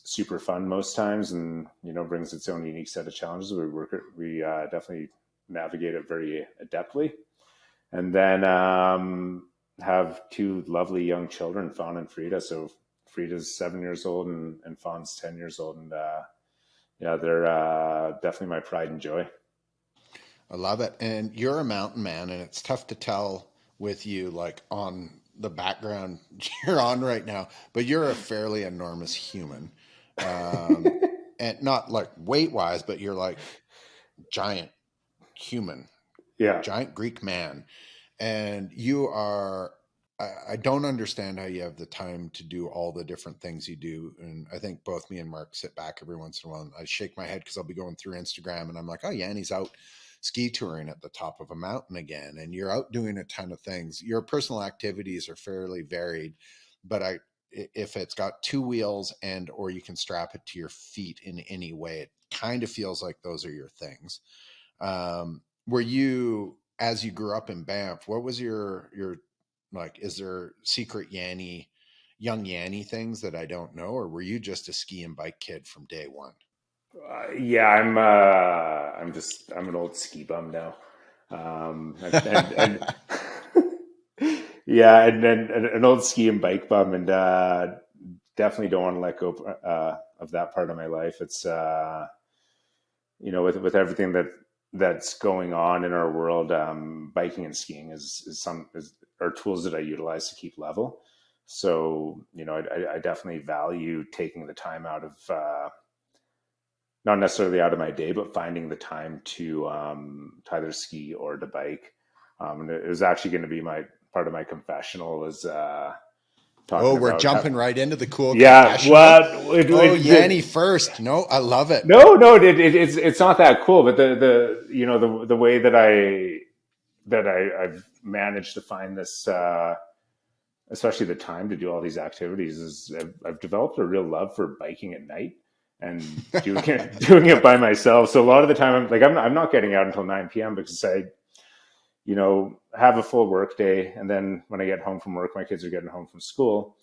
super fun most times, and brings its own unique set of challenges. We definitely navigate it very adeptly, and then have two lovely young children, Fawn and Frida. So Frida's 7 years old and Fawn's 10 years old, and they're definitely my pride and joy. I love it. And you're a mountain man, and it's tough to tell with you, like, on the background you're on right now, but you're a fairly enormous human. And not like weight wise, but you're like giant human. Yeah. Giant Greek man. And you are, I don't understand how you have the time to do all the different things you do. And I think both me and Mark sit back every once in a while and I shake my head because I'll be going through Instagram and I'm like, oh, Yannis out ski touring at the top of a mountain again, and you're out doing a ton of things. Your personal activities are fairly varied, but if it's got two wheels and or you can strap it to your feet in any way, it kind of feels like those are your things. Were you, as you grew up in Banff, what was your like, is there secret young Yanni things that I don't know, or were you just a ski and bike kid from day one? Yeah, I'm an old ski bum now. And yeah, and an old ski and bike bum, and definitely don't want to let go of that part of my life. It's with everything that's going on in our world, biking and skiing are tools that I utilize to keep level. So I definitely value taking the time out of not necessarily out of my day, but finding the time to either ski or to bike. And it was actually going to be part of my confessional is we're jumping right into the cool. Yeah. Yanni first. No, I love it. No, it's not that cool, but the way that I've managed to find this, especially the time to do all these activities, is I've developed a real love for biking at night. And doing it by myself. So a lot of the time I'm not getting out until 9 p.m. because I, have a full work day. And then when I get home from work, my kids are getting home from school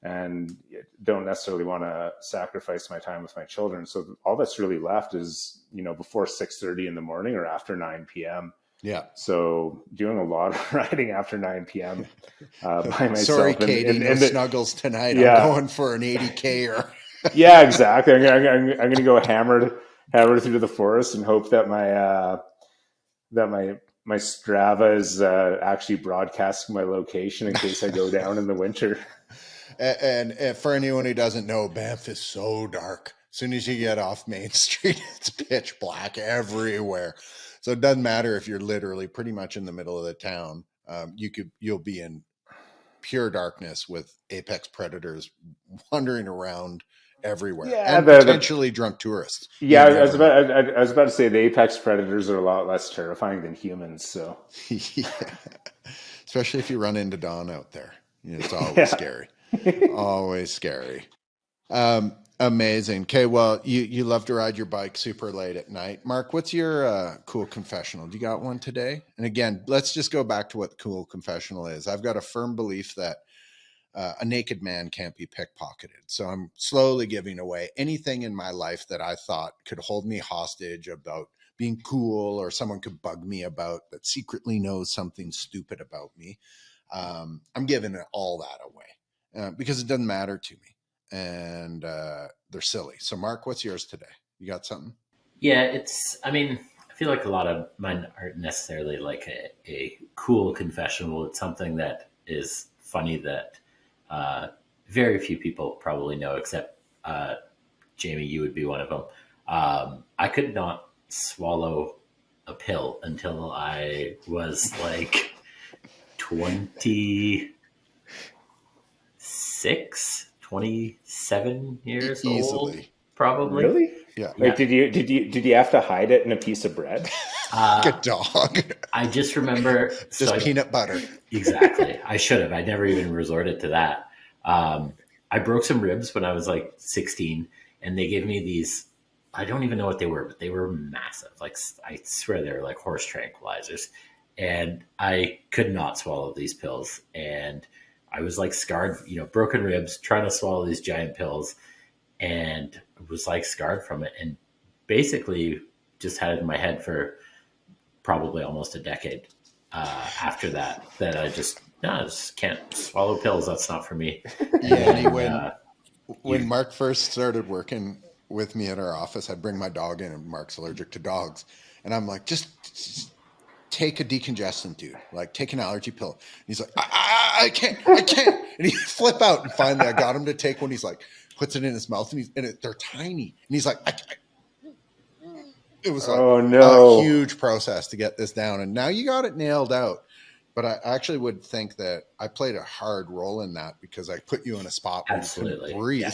and don't necessarily want to sacrifice my time with my children. So all that's really left is, before 6:30 in the morning or after 9 p.m. Yeah. So doing a lot of riding after 9 p.m. By myself. Sorry, Katie, no snuggles tonight. Yeah. I'm going for an 80K or... Yeah, exactly. I'm going to go hammered through the forest and hope that my Strava is actually broadcasting my location in case I go down in the winter. And for anyone who doesn't know, Banff is so dark. As soon as you get off Main Street, it's pitch black everywhere. So it doesn't matter if you're literally pretty much in the middle of the town. You'll be in pure darkness with apex predators wandering around everywhere, and potentially drunk tourists. Yeah, I was about to say the apex predators are a lot less terrifying than humans. So, yeah. Especially if you run into Dawn out there, it's always scary. Always scary. Amazing. Okay, well, you love to ride your bike super late at night. Mark, what's your cool confessional? Do you got one today? And again, let's just go back to what the cool confessional is. I've got a firm belief that a naked man can't be pickpocketed. So I'm slowly giving away anything in my life that I thought could hold me hostage about being cool, or someone could bug me about that secretly knows something stupid about me. I'm giving all that away because it doesn't matter to me. And they're silly. So Mark, what's yours today? You got something? Yeah, I feel like a lot of mine aren't necessarily like a cool confessional. It's something that is funny that very few people probably know, except Jamie, you would be one of them. I could not swallow a pill until I was like 27 years Easily. old, probably. Really? Yeah. Like, did you have to hide it in a piece of bread? Like a dog. I just remember peanut butter. Exactly. I should have. I never even resorted to that. I broke some ribs when I was like 16, and they gave me these. I don't even know what they were, but they were massive. Like, I swear they were like horse tranquilizers, and I could not swallow these pills. And I was like scarred, broken ribs, trying to swallow these giant pills, and was like scarred from it. And basically just had it in my head for probably almost a decade after that I just can't swallow pills. That's not for me. Yeah, when Mark first started working with me at our office, I'd bring my dog in, and Mark's allergic to dogs. And I'm like, just take a decongestant, dude. Like, take an allergy pill. And he's like, I can't. And he'd flip out. And finally, I got him to take one. He's like, puts it in his mouth, and they're tiny. And he's like, it was like a huge process to get this down. And now you got it nailed out. But I actually would think that I played a hard role in that because I put you in a spot where you couldn't breathe.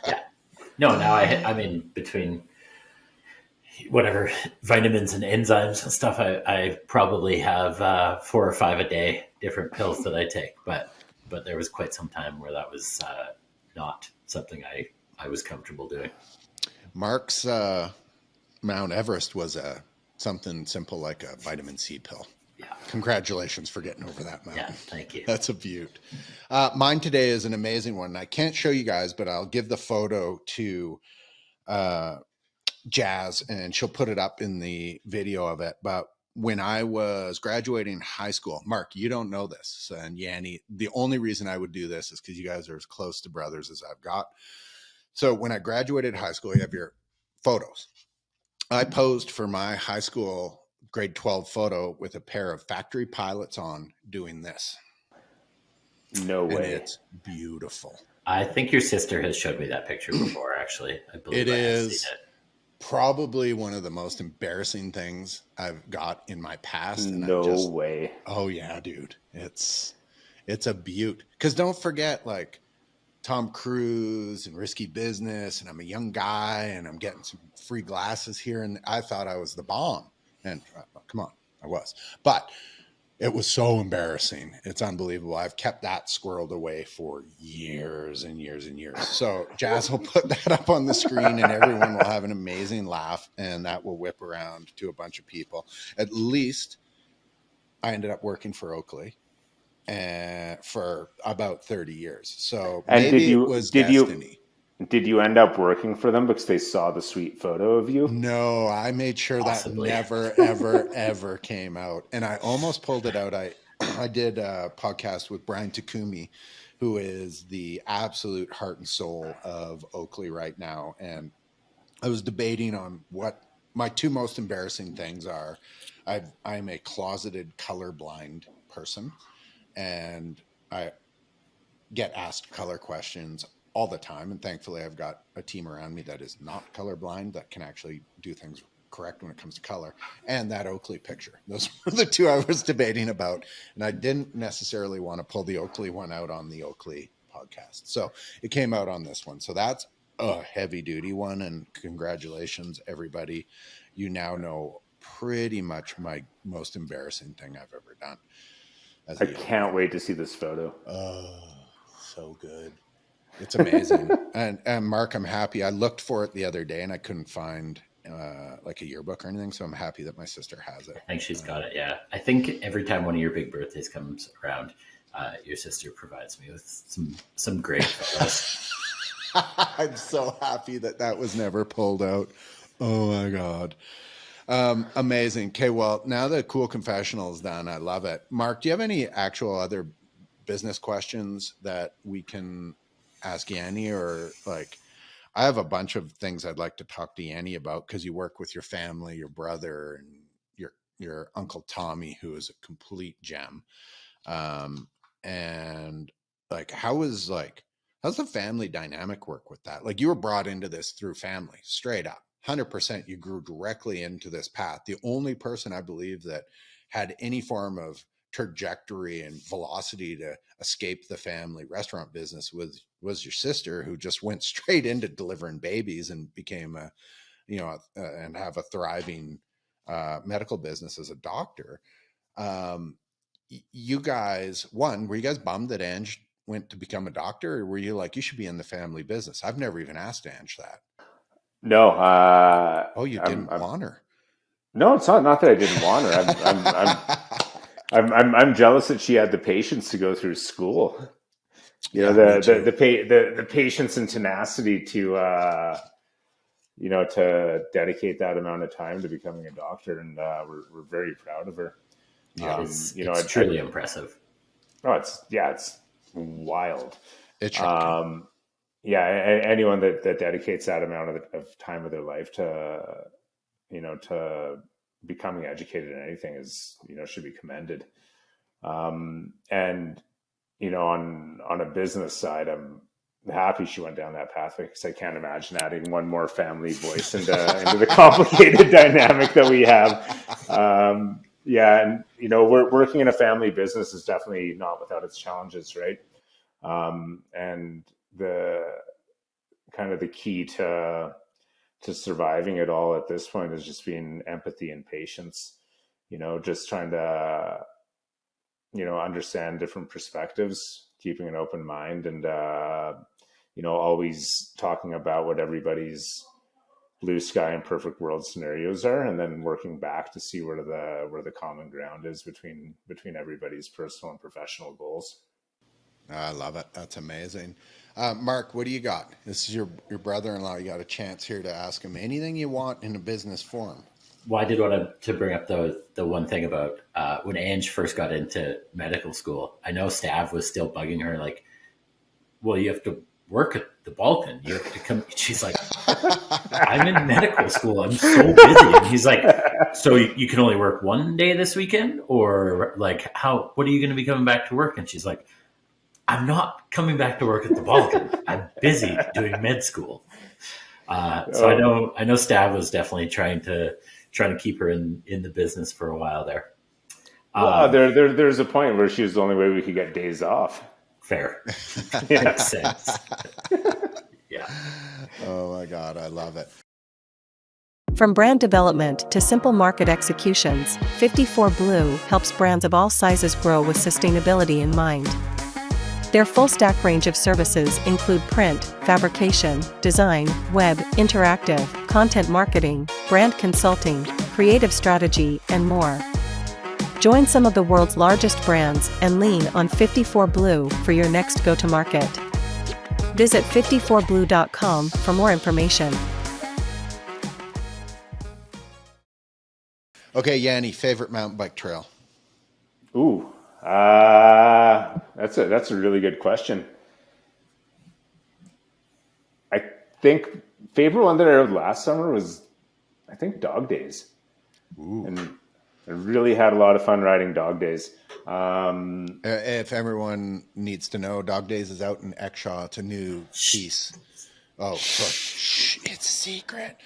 Yeah. No, now between whatever vitamins and enzymes and stuff, I probably have 4 or 5 a day, different pills that I take. But there was quite some time where that was not something I was comfortable doing. Mark's Mount Everest was something simple like a vitamin C pill. Yeah. Congratulations for getting over that mountain. Yeah, thank you. That's a beaut. Mine today is an amazing one. I can't show you guys, but I'll give the photo to Jazz, and she'll put it up in the video of it. But when I was graduating high school, Mark, you don't know this, and Yanni, the only reason I would do this is because you guys are as close to brothers as I've got. So when I graduated high school, you have your photos. I posed for my high school grade 12 photo with a pair of factory pilots on doing this. No way. And it's beautiful. I think your sister has showed me that picture before, actually. I believe it I is have seen it. Probably one of the most embarrassing things I've got in my past. And no way. Oh yeah, dude. It's a beaut. Because don't forget, like, Tom Cruise and Risky Business, and I'm a young guy, and I'm getting some free glasses here, and I thought I was the bomb. And come on, I was. But it was so embarrassing. It's unbelievable. I've kept that squirreled away for years and years and years. So Jazz will put that up on the screen, and everyone will have an amazing laugh, and that will whip around to a bunch of people. At least I ended up working for Oakley for about 30 years. So maybe it was destiny. Did you end up working for them because they saw the sweet photo of you? No, I made sure Possibly. that never, ever, ever came out. And I almost pulled it out. I did a podcast with Brian Takumi, who is the absolute heart and soul of Oakley right now. And I was debating on what my 2 most embarrassing things are. I'm a closeted colorblind person, and I get asked color questions all the time. And thankfully I've got a team around me that is not colorblind, that can actually do things correct when it comes to color. And that Oakley picture, those were the two I was debating about. And I didn't necessarily want to pull the Oakley one out on the Oakley podcast. So it came out on this one. So that's a heavy duty one. And congratulations, everybody. You now know pretty much my most embarrassing thing I've ever done. I can't wait to see this photo. Oh, so good. It's amazing. and Mark, I'm happy. I looked for it the other day and I couldn't find like a yearbook or anything. So I'm happy that my sister has it. I think she's got it. Yeah. I think every time one of your big birthdays comes around, your sister provides me with some great photos. I'm so happy that was never pulled out. Oh my God. Amazing. Okay. Well, now the cool confessional is done. I love it. Mark, do you have any actual other business questions that we can ask Yanni, or like, I have a bunch of things I'd like to talk to Yanni about, because you work with your family, your brother, and your uncle Tommy, who is a complete gem. And like, how's the family dynamic work with that? Like, you were brought into this through family, straight up, 100%. You grew directly into this path. The only person I believe that had any form of trajectory and velocity to escape the family restaurant business was your sister, who just went straight into delivering babies and became and have a thriving medical business as a doctor. You guys, were you guys bummed that Ange went to become a doctor, or were you like, you should be in the family business? I've never even asked Ange that. No. Oh, you didn't want her? No, it's not that I didn't want her. I'm jealous that she had the patience to go through school. The patience and tenacity to to dedicate that amount of time to becoming a doctor, and we're very proud of her. Yeah, it's truly impressive. Oh, it's wild. It's shocking. Anyone that dedicates that amount of time of their life to becoming educated in anything is, should be commended. And on a business side, I'm happy she went down that pathway, because I can't imagine adding one more family voice into the complicated dynamic that we have. And we're working in a family business is definitely not without its challenges, right? And the kind of the key to surviving it all at this point is just being empathy and patience. Just trying to understand different perspectives, keeping an open mind, and always talking about what everybody's blue sky and perfect world scenarios are, and then working back to see where the common ground is between everybody's personal and professional goals. I love it. That's amazing. Mark, what do you got? This is your brother-in-law. You got a chance here to ask him anything you want in a business forum. Well, I did want to bring up the one thing about when Ange first got into medical school. I know Stav was still bugging her, like, well, you have to work at the Balkan. You have to come. She's like, I'm in medical school. I'm so busy. And he's like, so you can only work one day this weekend? Or like, what are you going to be coming back to work? And she's like, I'm not coming back to work at the Balkan. I'm busy doing med school. So I know Stav was definitely trying to keep her in the business for a while there. There's a point where she was the only way we could get days off. Fair. Makes sense. Yeah. Oh my God, I love it. From brand development to simple market executions, 54 Blue helps brands of all sizes grow with sustainability in mind. Their full stack range of services include print, fabrication, design, web, interactive, content marketing, brand consulting, creative strategy, and more. Join some of the world's largest brands and lean on 54 Blue for your next go-to-market. Visit 54blue.com for more information. Okay, Yanni, favorite mountain bike trail? Ooh, that's a really good question. I think favorite one that I rode last summer was, I think, Dog Days. Ooh. And I really had a lot of fun riding Dog Days. If everyone needs to know, Dog Days is out in Exshaw. It's a new piece. Oh, sorry. Shh, it's a secret.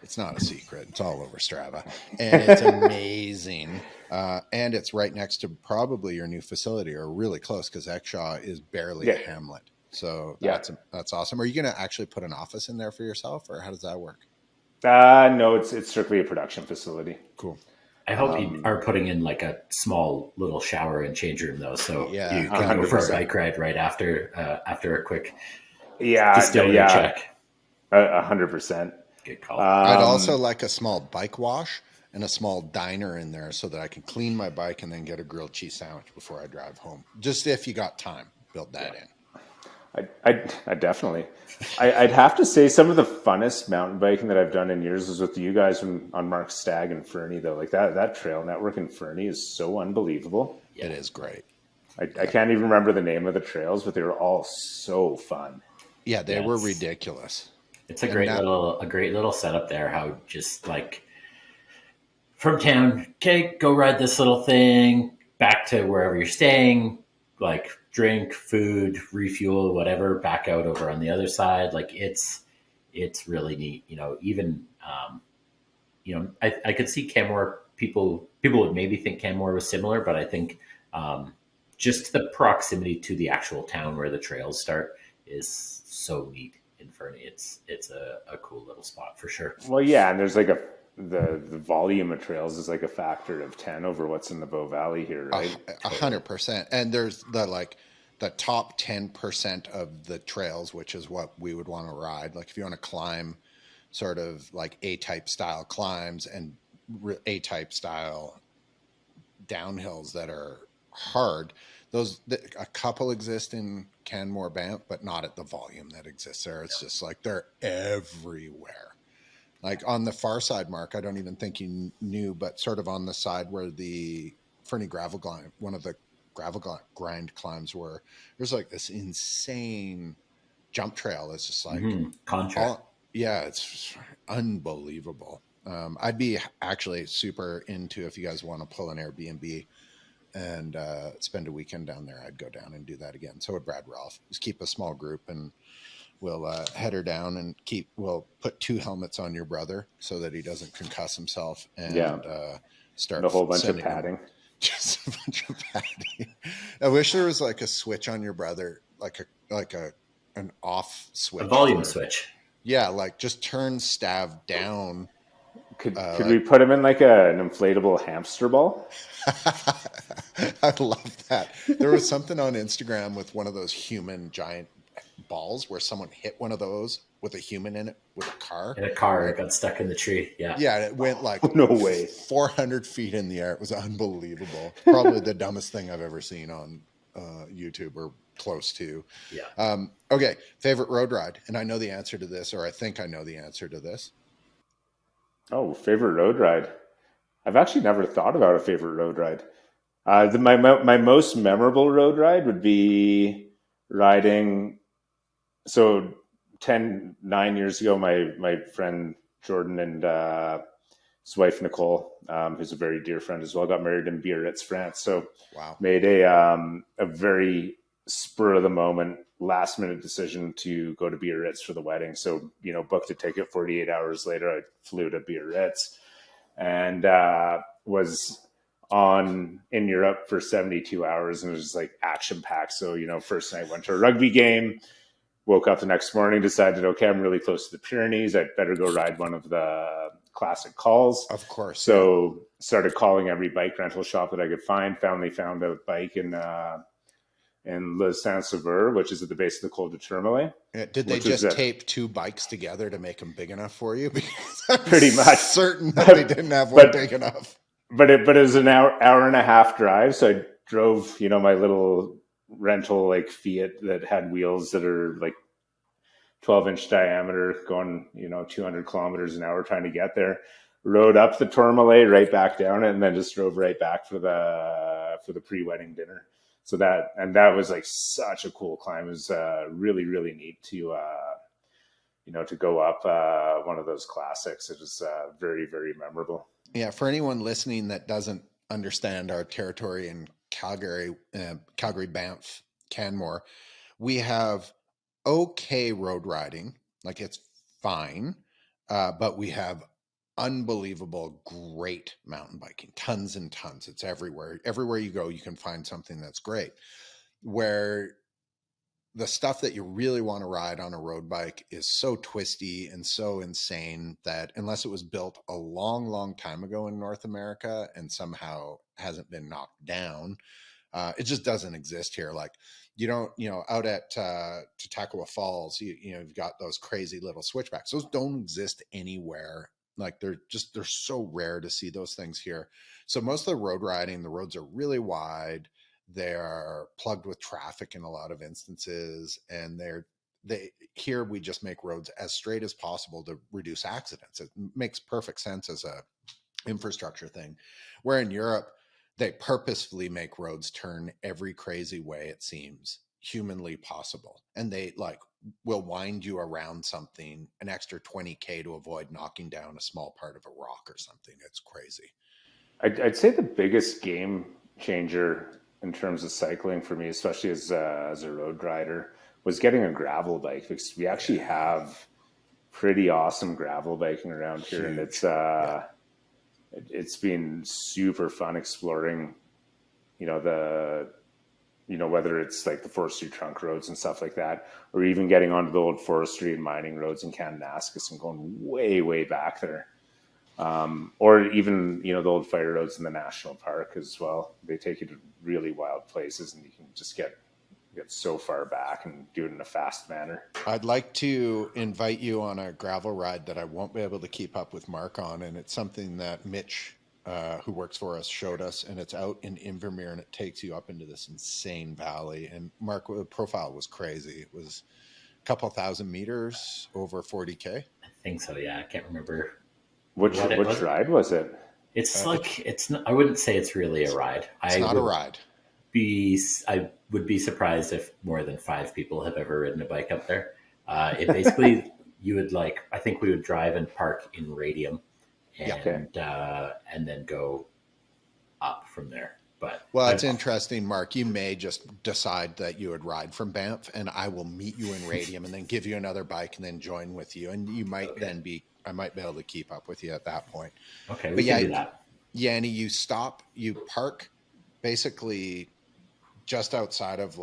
It's not a secret. It's all over Strava. And it's amazing. And it's right next to probably your new facility, or really close, because Exshaw is barely a hamlet. So that's awesome. Are you going to actually put an office in there for yourself, or how does that work? No, it's strictly a production facility. Cool. I hope you are putting in like a small little shower and change room though, so you can 100%. go for a bike ride right after a quick Distillery check. 100%. Good call. I'd also like a small bike wash and a small diner in there so that I can clean my bike and then get a grilled cheese sandwich before I drive home. Just if you got time, build that in. I definitely. I'd have to say some of the funnest mountain biking that I've done in years was with you guys on Mark's Stag and Fernie, though. Like that trail network in Fernie is so unbelievable. It is great. I can't even remember the name of the trails, but they were all so fun. Yeah, they were ridiculous. It's a great little setup there. How just like from town, okay, go ride this little thing back to wherever you're staying, like drink, food, refuel, whatever, back out over on the other side. Like it's really neat. Even I could see Canmore people would maybe think Canmore was similar, but I think just the proximity to the actual town where the trails start is so neat in Fernie. It's a cool little spot for sure. Well, yeah, and there's like the volume of trails is like a factor of 10 over what's in the Bow Valley here, right? 100%. And there's the top 10% of the trails, which is what we would want to ride. Like if you want to climb sort of like A-type style climbs and A-type style downhills that are hard, a couple exist in Canmore, Banff, but not at the volume that exists there. It's just like they're everywhere. Like on the far side, Mark, I don't even think you knew, but sort of on the side where the Fernie gravel grind, one of the gravel grind climbs were, there's like this insane jump trail. It's just like, it's unbelievable. I'd be actually super into, if you guys want to pull an Airbnb and spend a weekend down there, I'd go down and do that again. So would Brad Ralph. Just keep a small group and we'll head her down and we'll put 2 helmets on your brother so that he doesn't concuss himself and start a whole bunch of padding. Just a bunch of padding. I wish there was like a switch on your brother, like an off switch. A volume switch. Yeah, like just turn Stav down. Could we put him in like an inflatable hamster ball? I'd love that. There was something on Instagram with one of those human giant balls where someone hit one of those with a human in it with a car. In a car, it got stuck in the tree. Yeah. Yeah, it went like no way 400 feet in the air. It was unbelievable. Probably the dumbest thing I've ever seen on YouTube or close to. Yeah. Okay, favorite road ride, and I know the answer to this, or I think I know the answer to this. Oh, favorite road ride. I've actually never thought about a favorite road ride. My most memorable road ride would be riding. So 9 years ago, my friend Jordan and his wife Nicole, who's a very dear friend as well, got married in Biarritz, France. So made a very spur of the moment, last minute decision to go to Biarritz for the wedding. So, booked a ticket. 48 hours later, I flew to Biarritz and was in Europe for 72 hours, and it was just like action packed. So, first night went to a rugby game, woke up the next morning, decided, okay, I'm really close to the Pyrenees. I'd better go ride one of the classic calls. Of course. So started calling every bike rental shop that I could find. Finally found a bike in Le Saint-Sauveur, which is at the base of the Col de Tourmalet. Did they just tape 2 bikes together to make them big enough for you? Because I'm pretty much certain that they didn't have one big enough. But it was an hour and a half drive. So I drove, my little rental like Fiat that had wheels that are like 12-inch diameter, going 200 kilometers an hour trying to get there. Rode up the Tourmalet, right back down it, and then just drove right back for the pre-wedding dinner. So that was like such a cool climb. It was really, really neat to to go up one of those classics. It was very, very memorable. Yeah, for anyone listening that doesn't understand our territory in Calgary, Banff, Canmore, we have okay road riding, like it's fine, but we have unbelievable, great mountain biking, tons and tons. It's everywhere. Everywhere you go, you can find something that's great. Where the stuff that you really want to ride on a road bike is so twisty and so insane that unless it was built a long, long time ago in North America and somehow hasn't been knocked down, it just doesn't exist here. Like you don't, out at Chautauqua Falls, you've got those crazy little switchbacks. Those don't exist anywhere. Like they're so rare to see those things here. So most of the road riding, the roads are really wide. They're plugged with traffic in a lot of instances, and here we just make roads as straight as possible to reduce accidents. It makes perfect sense as a infrastructure thing. Where in Europe, they purposefully make roads turn every crazy way it seems humanly possible, and they will wind you around something an extra 20K to avoid knocking down a small part of a rock or something. It's crazy. I'd say the biggest game changer in terms of cycling for me, especially as a road rider, was getting a gravel bike, because we actually have pretty awesome gravel biking around here. Huge. And it's been super fun exploring, whether it's like the forestry trunk roads and stuff like that, or even getting onto the old forestry and mining roads in Kananaskis and going way, way back there. Or even, the old fire roads in the national park as well. They take you to really wild places, and you can just get so far back and do it in a fast manner. I'd like to invite you on a gravel ride that I won't be able to keep up with Mark on. And it's something that Mitch, who works for us, showed us, and it's out in Invermere, and it takes you up into this insane valley. And Mark, the profile was crazy. It was a couple 1,000 meters over 40K. I think so. Yeah. I can't remember. Which ride was it? It's it's not, I wouldn't say it's really a ride. It's not a ride. I would be surprised if more than 5 people have ever ridden a bike up there. It basically, I think we would drive and park in Radium and then go up from there. But it's interesting, Mark. You may just decide that you would ride from Banff, and I will meet you in Radium and then give you another bike and then join with you. And you might I might be able to keep up with you at that point. Okay, we can do that. Yanni, you park basically just outside of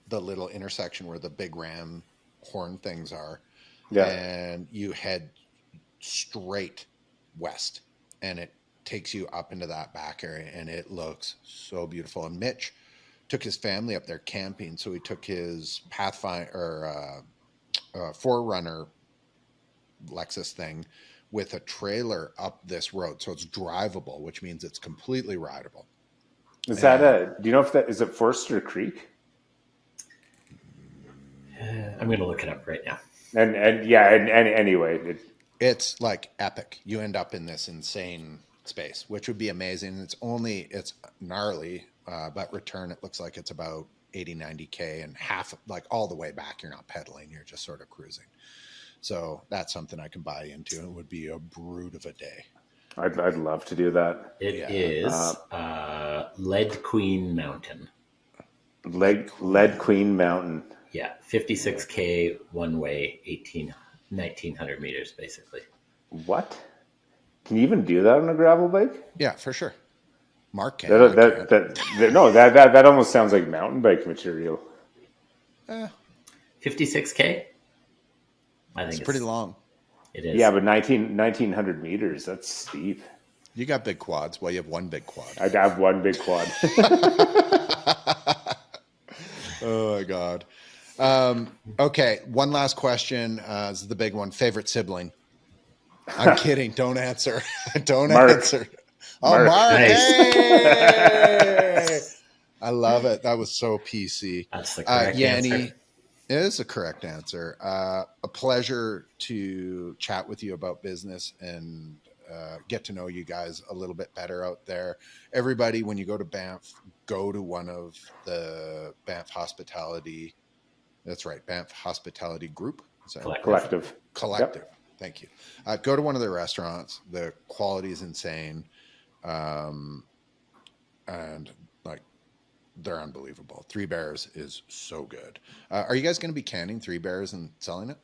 the little intersection where the big ram horn things are. Yeah. And you head straight west, and it takes you up into that back area, and it looks so beautiful. And Mitch took his family up there camping, so he took his Pathfinder or Forerunner Lexus thing with a trailer up this road, so it's drivable, which means it's completely rideable. Do you know if that is it Forster Creek? I'm going to look it up right now. And anyway, it's epic. You end up in this insane space, which would be amazing. It's gnarly, but return, it looks like it's about 80-90K, and half, all the way back, you're not pedaling, you're just sort of cruising. So that's something I can buy into. It would be a brute of a day. I'd love to do that. It is Lead Queen Mountain. Lead Queen Mountain. Yeah, 56K one way, 1,900 meters, basically. What? Can you even do that on a gravel bike? Yeah, for sure. Mark can. That almost sounds like mountain bike material. 56K? I think it's pretty long. It is. Yeah, but 1,900 meters, that's steep. You got big quads. Well, you have one big quad. I have one big quad. Oh, my God. Okay, one last question. This is the big one. Favorite sibling? I'm kidding. Don't answer. Don't answer. Oh, Mark. Nice. Hey! I love it. That was so PC. That's the correct Yanni, answer. It is a correct answer. A pleasure to chat with you about business and get to know you guys a little bit better out there. Everybody, when you go to Banff, go to one of the Banff Hospitality. That's right, Banff Hospitality Group. Collective. Collective. Yep. Thank you. Go to one of their restaurants. The quality is insane. And like, they're unbelievable. Three Bears is so good. Are you guys going to be canning Three Bears and selling it?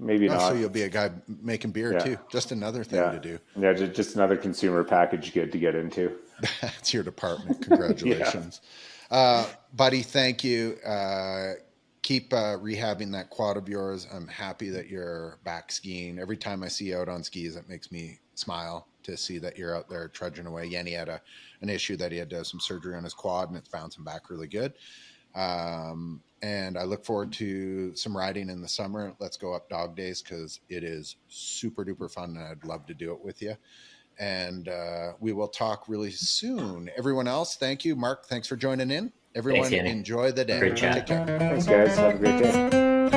Maybe not. So you'll be a guy making beer too. Just another thing to do. Yeah, just another consumer package good to get into. That's your department. Congratulations. Buddy, thank you. Keep rehabbing that quad of yours. I'm happy that you're back skiing. Every time I see you out on skis, it makes me smile to see that you're out there trudging away. Yanni had an issue that he had to have some surgery on his quad, and it's bouncing back really good. And I look forward to some riding in the summer. Let's go up Dog Days, because it is super duper fun, and I'd love to do it with you. And we will talk really soon. Everyone else, thank you. Mark, thanks for joining in. Everyone, Thanks, enjoy the day. Great chat. Take care. Thanks, guys. Have a great day.